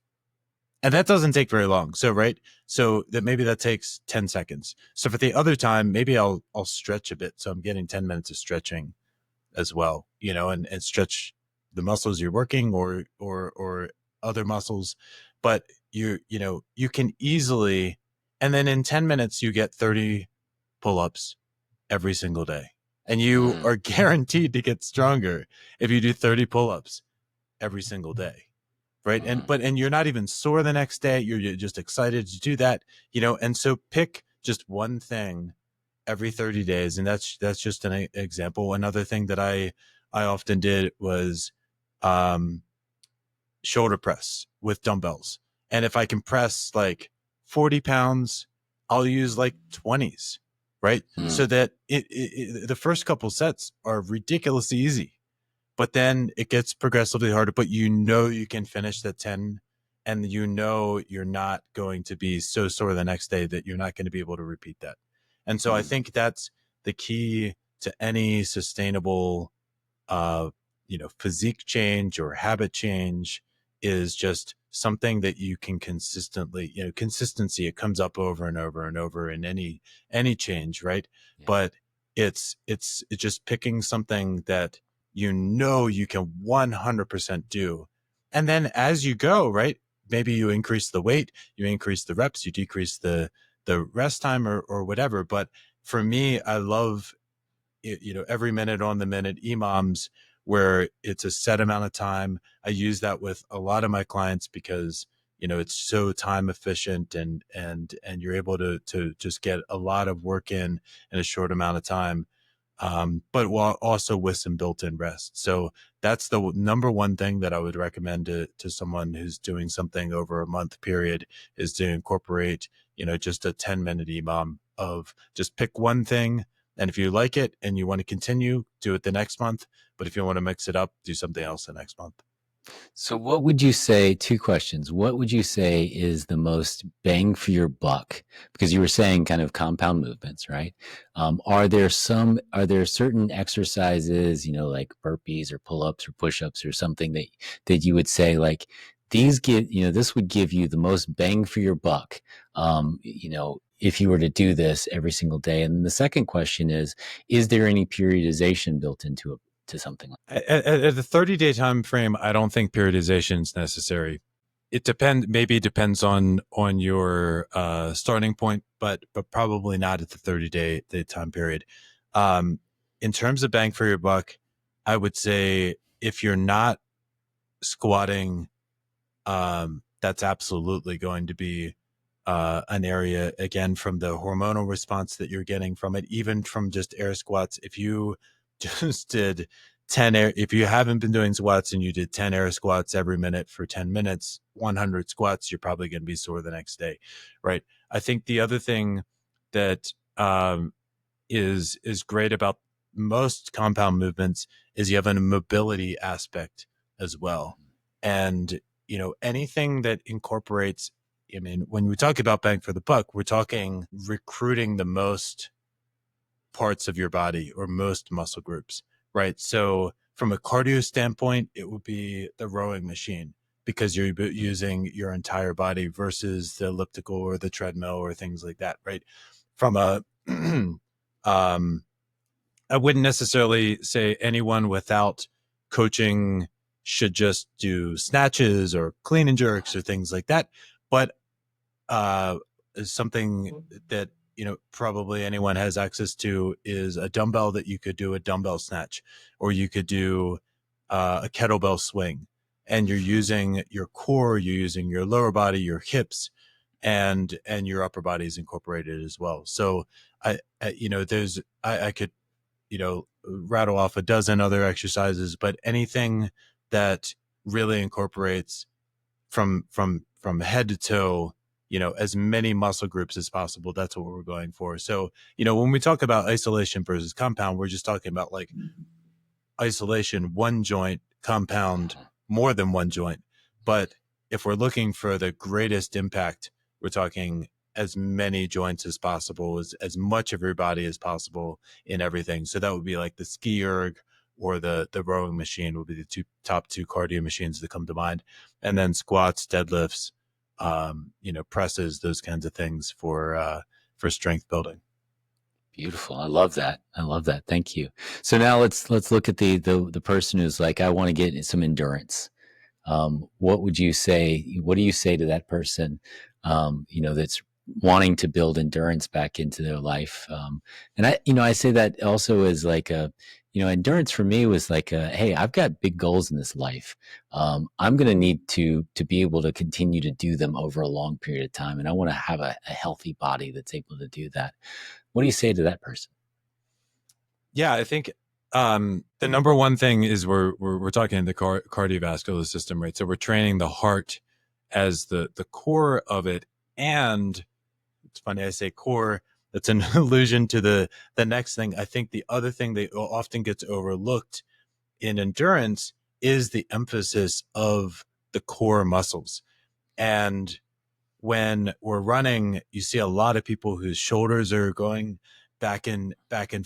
And that doesn't take very long. So, right. So that maybe that takes 10 seconds. So for the other time, maybe I'll stretch a bit. So I'm getting 10 minutes of stretching as well, and stretch the muscles you're working, or other muscles. But you can easily, and then in 10 minutes, you get 30 pull-ups every single day. And you Mm, are guaranteed to get stronger if you do 30 pull-ups every single day. Right. mhm, And you're not even sore the next day. You're just excited to do that, and so pick just one thing every 30 days. And that's just an example. Another thing that I often did was um, shoulder press with dumbbells. And if I can press like 40 pounds, I'll use like 20s, right? mm, So that the first couple sets are ridiculously easy, but then it gets progressively harder, but you can finish the 10, and you're not going to be so sore the next day that you're not going to be able to repeat that. And so I mm. think that's the key to any sustainable uh, physique change or habit change, is just something that you can consistently, consistency. It comes up over and over and over in any change, right? Yeah. But it's just picking something that you can 100% do, and then as you go, right? Maybe you increase the weight, you increase the reps, you decrease the rest time, or whatever. But for me, I love every minute on the minute EMOMs, where it's a set amount of time. I use that with a lot of my clients because it's so time efficient, and you're able to just get a lot of work in a short amount of time, but while also with some built-in rest. So that's the number one thing that I would recommend to someone who's doing something over a month period, is to incorporate, just a 10-minute EMOM of just pick one thing. And if you like it and you want to continue, do it the next month. But if you want to mix it up, do something else the next month. So, what would you say? Two questions. What would you say is the most bang for your buck? Because you were saying kind of compound movements, right? Are there certain exercises, like burpees or pull ups or push ups or something that you would say like these give, this would give you the most bang for your buck, if you were to do this every single day? And then the second question is there any periodization built into it, to something like At the 30-day time frame, I don't think periodization is necessary. Maybe it depends on your starting point, but probably not at the 30-day time period. Um, in terms of bang for your buck, I would say if you're not squatting, that's absolutely going to be an area, again, from the hormonal response that you're getting from it, even from just air squats. If you just did 10 air, if you haven't been doing squats and you did 10 air squats every minute for 10 minutes, 100 squats, you're probably going to be sore the next day, right? I think the other thing that is great about most compound movements is you have a mobility aspect as well. And anything that incorporates, I mean, when we talk about bang for the buck, we're talking recruiting the most parts of your body or most muscle groups, right? So from a cardio standpoint, it would be the rowing machine, because you're using your entire body, versus the elliptical or the treadmill or things like that, right? From a um, I wouldn't necessarily say anyone without coaching should just do snatches or clean and jerks or things like that. But is something that probably anyone has access to, is a dumbbell that you could do a dumbbell snatch, or you could do a kettlebell swing, and you're using your core, you're using your lower body, your hips, and your upper body is incorporated as well. So there's I could rattle off a dozen other exercises, but anything that really incorporates from head to toe, as many muscle groups as possible. That's what we're going for. So, when we talk about isolation versus compound, we're just talking about like isolation, one joint, compound, more than one joint. But if we're looking for the greatest impact, we're talking as many joints as possible, as much of your body as possible in everything. So that would be like the ski erg or the rowing machine would be the top two cardio machines that come to mind. And then squats, deadlifts, presses, those kinds of things for strength building. Beautiful. I love that. I love that. Thank you. So now let's look at the person who's like, I want to get some endurance. What would you say? What do you say to that person? That's wanting to build endurance back into their life. And I say that also as like endurance for me was like, hey, I've got big goals in this life. I'm going to need to be able to continue to do them over a long period of time, and I want to have a healthy body that's able to do that. What do you say to that person? Yeah, I think the number one thing is we're talking the cardiovascular system, right? So we're training the heart as the core of it, and it's funny I say core. That's an allusion to the next thing. I think the other thing that often gets overlooked in endurance is the emphasis of the core muscles. And when we're running, you see a lot of people whose shoulders are going back and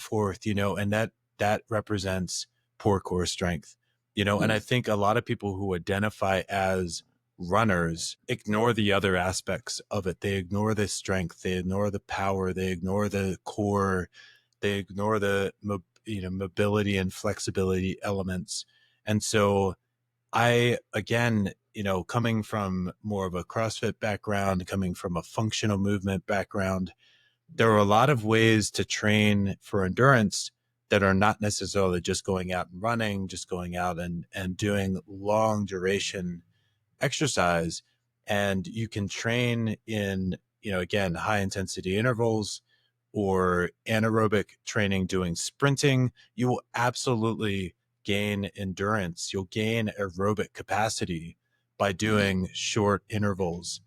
forth, and that represents poor core strength, and I think a lot of people who identify as runners ignore the other aspects of it. They ignore the strength, they ignore the power, they ignore the core, they ignore the mobility and flexibility elements. And so I, again, coming from more of a CrossFit background, coming from a functional movement background, there are a lot of ways to train for endurance that are not necessarily just going out and running, just going out and doing long duration exercise. And you can train in, again, high intensity intervals or anaerobic training doing sprinting. You will absolutely gain endurance. You'll gain aerobic capacity by doing short intervals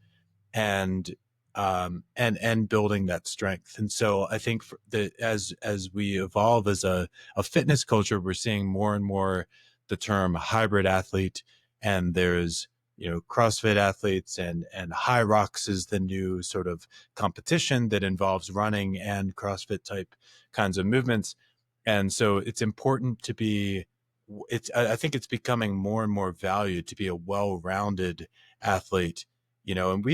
and and building that strength. And so I think that as we evolve as a fitness culture, we're seeing more and more the term hybrid athlete, and there's CrossFit athletes, and High Rocks is the new sort of competition that involves running and CrossFit type kinds of movements. And so it's important to be I think it's becoming more and more valued to be a well-rounded athlete, and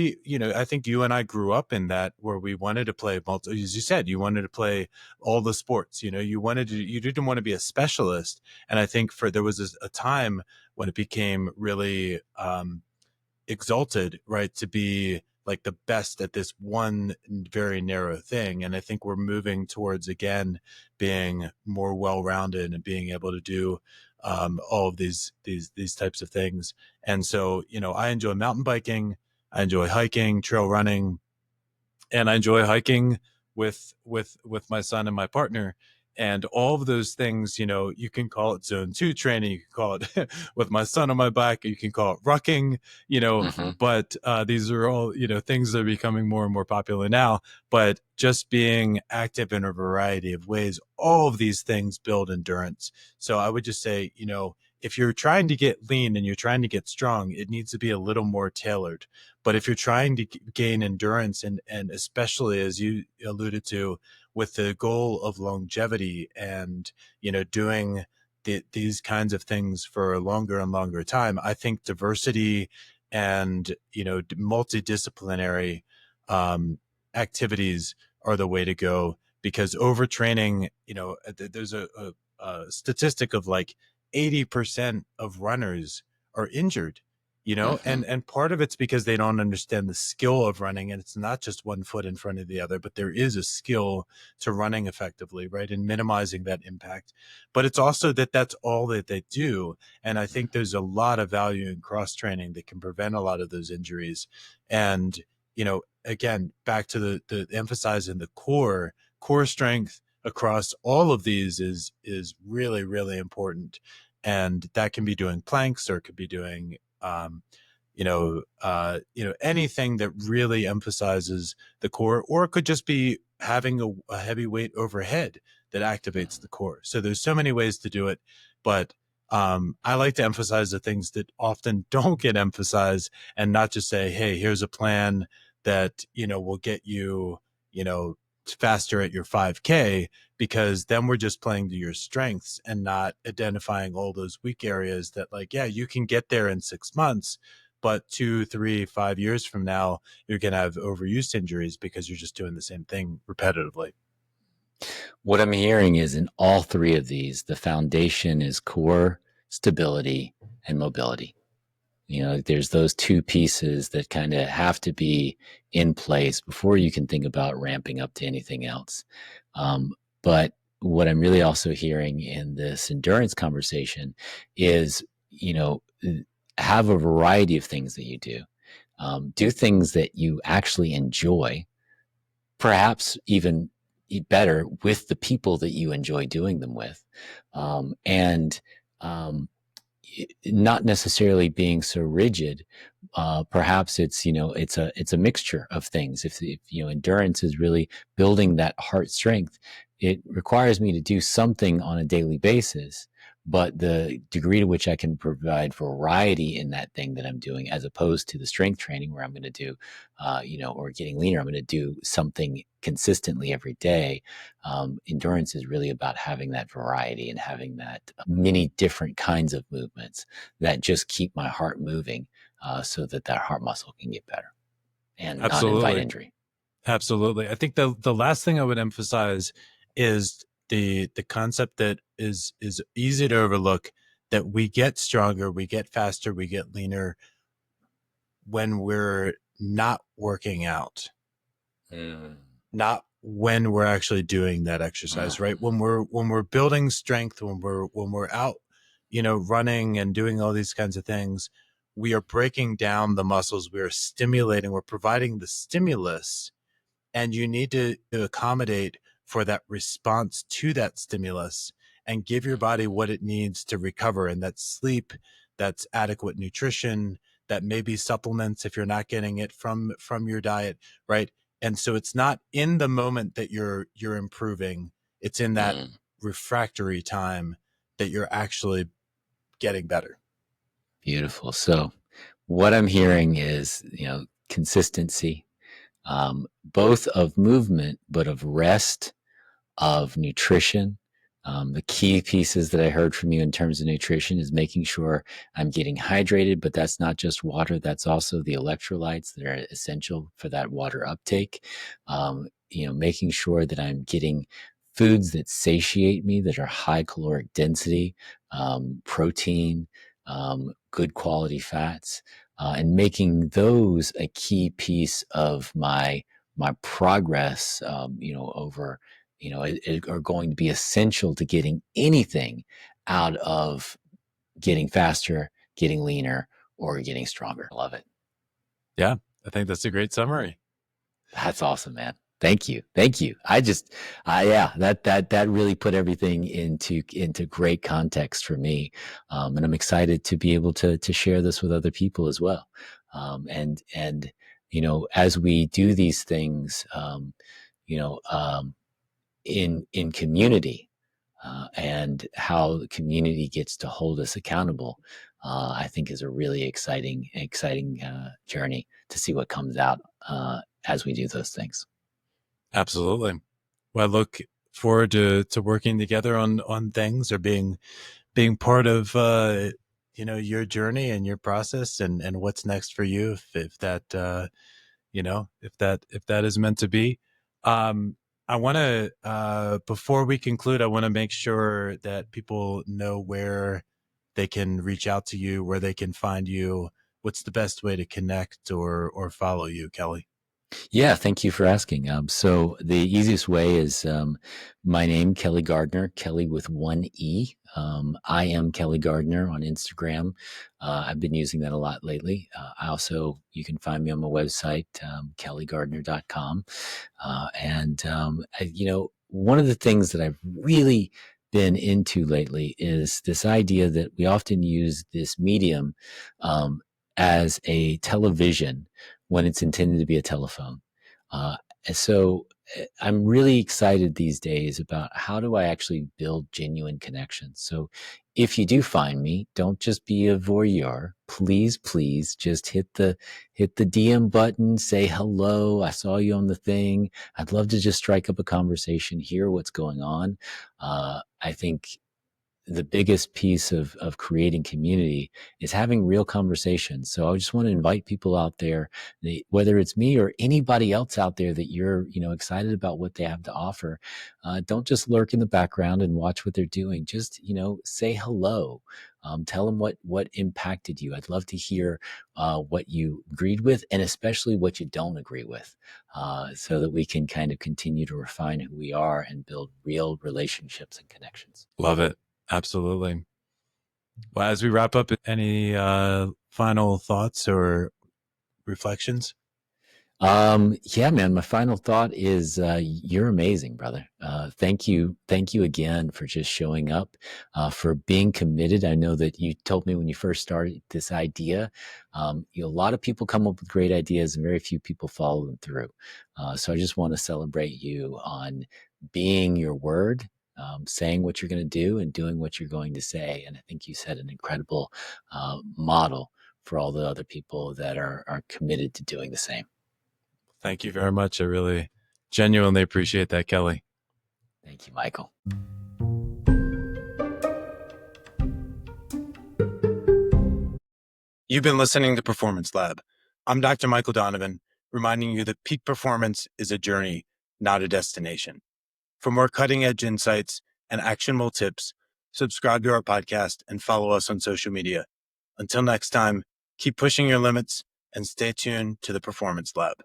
I think you and I grew up in that, where we wanted to play as you said, you wanted to play all the sports, you didn't want to be a specialist. And I think there was a time when it became really exalted, right, to be like the best at this one very narrow thing. And I think we're moving towards, again, being more well-rounded and being able to do all of these types of things. And so, I enjoy mountain biking, I enjoy hiking, trail running, and I enjoy hiking with my son and my partner. And all of those things, you can call it zone two training, you can call it with my son on my back, you can call it rucking, Mm-hmm. but these are all, things that are becoming more and more popular now. But just being active in a variety of ways, all of these things build endurance. So I would just say, if you're trying to get lean and you're trying to get strong, it needs to be a little more tailored. But if you're trying to gain endurance, and especially as you alluded to, with the goal of longevity and, doing these kinds of things for a longer and longer time, I think diversity and, multidisciplinary activities are the way to go. Because overtraining, there's a statistic of like 80% of runners are injured, Mm-hmm. and part of it's because they don't understand the skill of running, and it's not just one foot in front of the other, but there is a skill to running effectively, right, and minimizing that impact. But it's also that that's all that they do. And I think there's a lot of value in cross training that can prevent a lot of those injuries. And again, back to the emphasizing the core strength across all of these is really, really important. And that can be doing planks, or it could be doing, anything that really emphasizes the core, or it could just be having a heavy weight overhead that activates the core. So there's so many ways to do it, but I like to emphasize the things that often don't get emphasized, and not just say, hey, here's a plan that, will get you, faster at your 5K, because then we're just playing to your strengths and not identifying all those weak areas that, like, yeah, you can get there in 6 months, but 2, 3, 5 years from now, you're going to have overuse injuries because you're just doing the same thing repetitively. What I'm hearing is in all three of these, the foundation is core, stability, and mobility. There's those two pieces that kind of have to be in place before you can think about ramping up to anything else. But what I'm really also hearing in this endurance conversation is, have a variety of things that you do. Do things that you actually enjoy, perhaps even better with the people that you enjoy doing them with. And not necessarily being so rigid. Perhaps it's a mixture of things. If endurance is really building that heart strength, it requires me to do something on a daily basis. But the degree to which I can provide variety in that thing that I'm doing, as opposed to the strength training where I'm going to do, or getting leaner, I'm going to do something consistently every day. Endurance is really about having that variety and having that many different kinds of movements that just keep my heart moving, so that heart muscle can get better and not invite Absolutely. injury. Absolutely. I think the last thing I would emphasize is the concept that is easy to overlook, that we get stronger, we get faster, we get leaner when we're not working out, not when we're actually doing that exercise, right? When we're building strength, when we're out, running and doing all these kinds of things, we are breaking down the muscles, we are stimulating, we're providing the stimulus, and you need to accommodate for that response to that stimulus and give your body what it needs to recover. And that's sleep, that's adequate nutrition, that may be supplements if you're not getting it from your diet, right? And so it's not in the moment that you're improving, it's in that refractory time that you're actually getting better. Beautiful. So what I'm hearing is, consistency, both of movement, but of rest, of nutrition. The key pieces that I heard from you in terms of nutrition is making sure I'm getting hydrated, but that's not just water. That's also the electrolytes that are essential for that water uptake. Making sure that I'm getting foods that satiate me, that are high caloric density, protein, good quality fats, and making those a key piece of my progress, over, are going to be essential to getting anything out of getting faster, getting leaner, or getting stronger. Love it. Yeah, I think that's a great summary. That's awesome, man. Thank you. Thank you. Yeah, that really put everything into great context for me. And I'm excited to be able to share this with other people as well. And as we do these things, you know, um, in community, and how the community gets to hold us accountable, I think is a really exciting journey to see what comes out, as we do those things. Absolutely. Well, I look forward to working together on things, or being part of your journey and your process, and what's next for you, if that if that is meant to be. I want to, before we conclude, I want to make sure that people know where they can reach out to you, where they can find you. What's the best way to connect or follow you, Kelly? Yeah, thank you for asking. So the easiest way is, my name, Kelly Gardner, Kelly with one E. I am Kelly Gardner on Instagram. I've been using that a lot lately. You can find me on my website, kellygardner.com. And one of the things that I've really been into lately is this idea that we often use this medium um, as a television when it's intended to be a telephone. And so I'm really excited these days about how do I actually build genuine connections. So if you do find me, don't just be a voyeur. Please, please just hit the DM button, say hello. I saw you on the thing. I'd love to just strike up a conversation, hear what's going on. I think the biggest piece of creating community is having real conversations. So I just want to invite people out there, whether it's me or anybody else out there that you're, excited about what they have to offer. Don't just lurk in the background and watch what they're doing. Just, say hello. Tell them what impacted you. I'd love to hear what you agreed with, and especially what you don't agree with, so that we can kind of continue to refine who we are and build real relationships and connections. Love it. Absolutely. Well, as we wrap up, any final thoughts or reflections? Yeah, man, my final thought is you're amazing, brother. Thank you again for just showing up, for being committed. I know that you told me when you first started this idea, a lot of people come up with great ideas and very few people follow them through. So I just want to celebrate you on being your word, saying what you're going to do and doing what you're going to say. And I think you set an incredible model for all the other people that are committed to doing the same. Thank you very much. I really genuinely appreciate that, Kelly. Thank you, Michael. You've been listening to Performance Lab. I'm Dr. Michael Donovan, reminding you that peak performance is a journey, not a destination. For more cutting-edge insights and actionable tips, subscribe to our podcast and follow us on social media. Until next time, keep pushing your limits and stay tuned to the Performance Lab.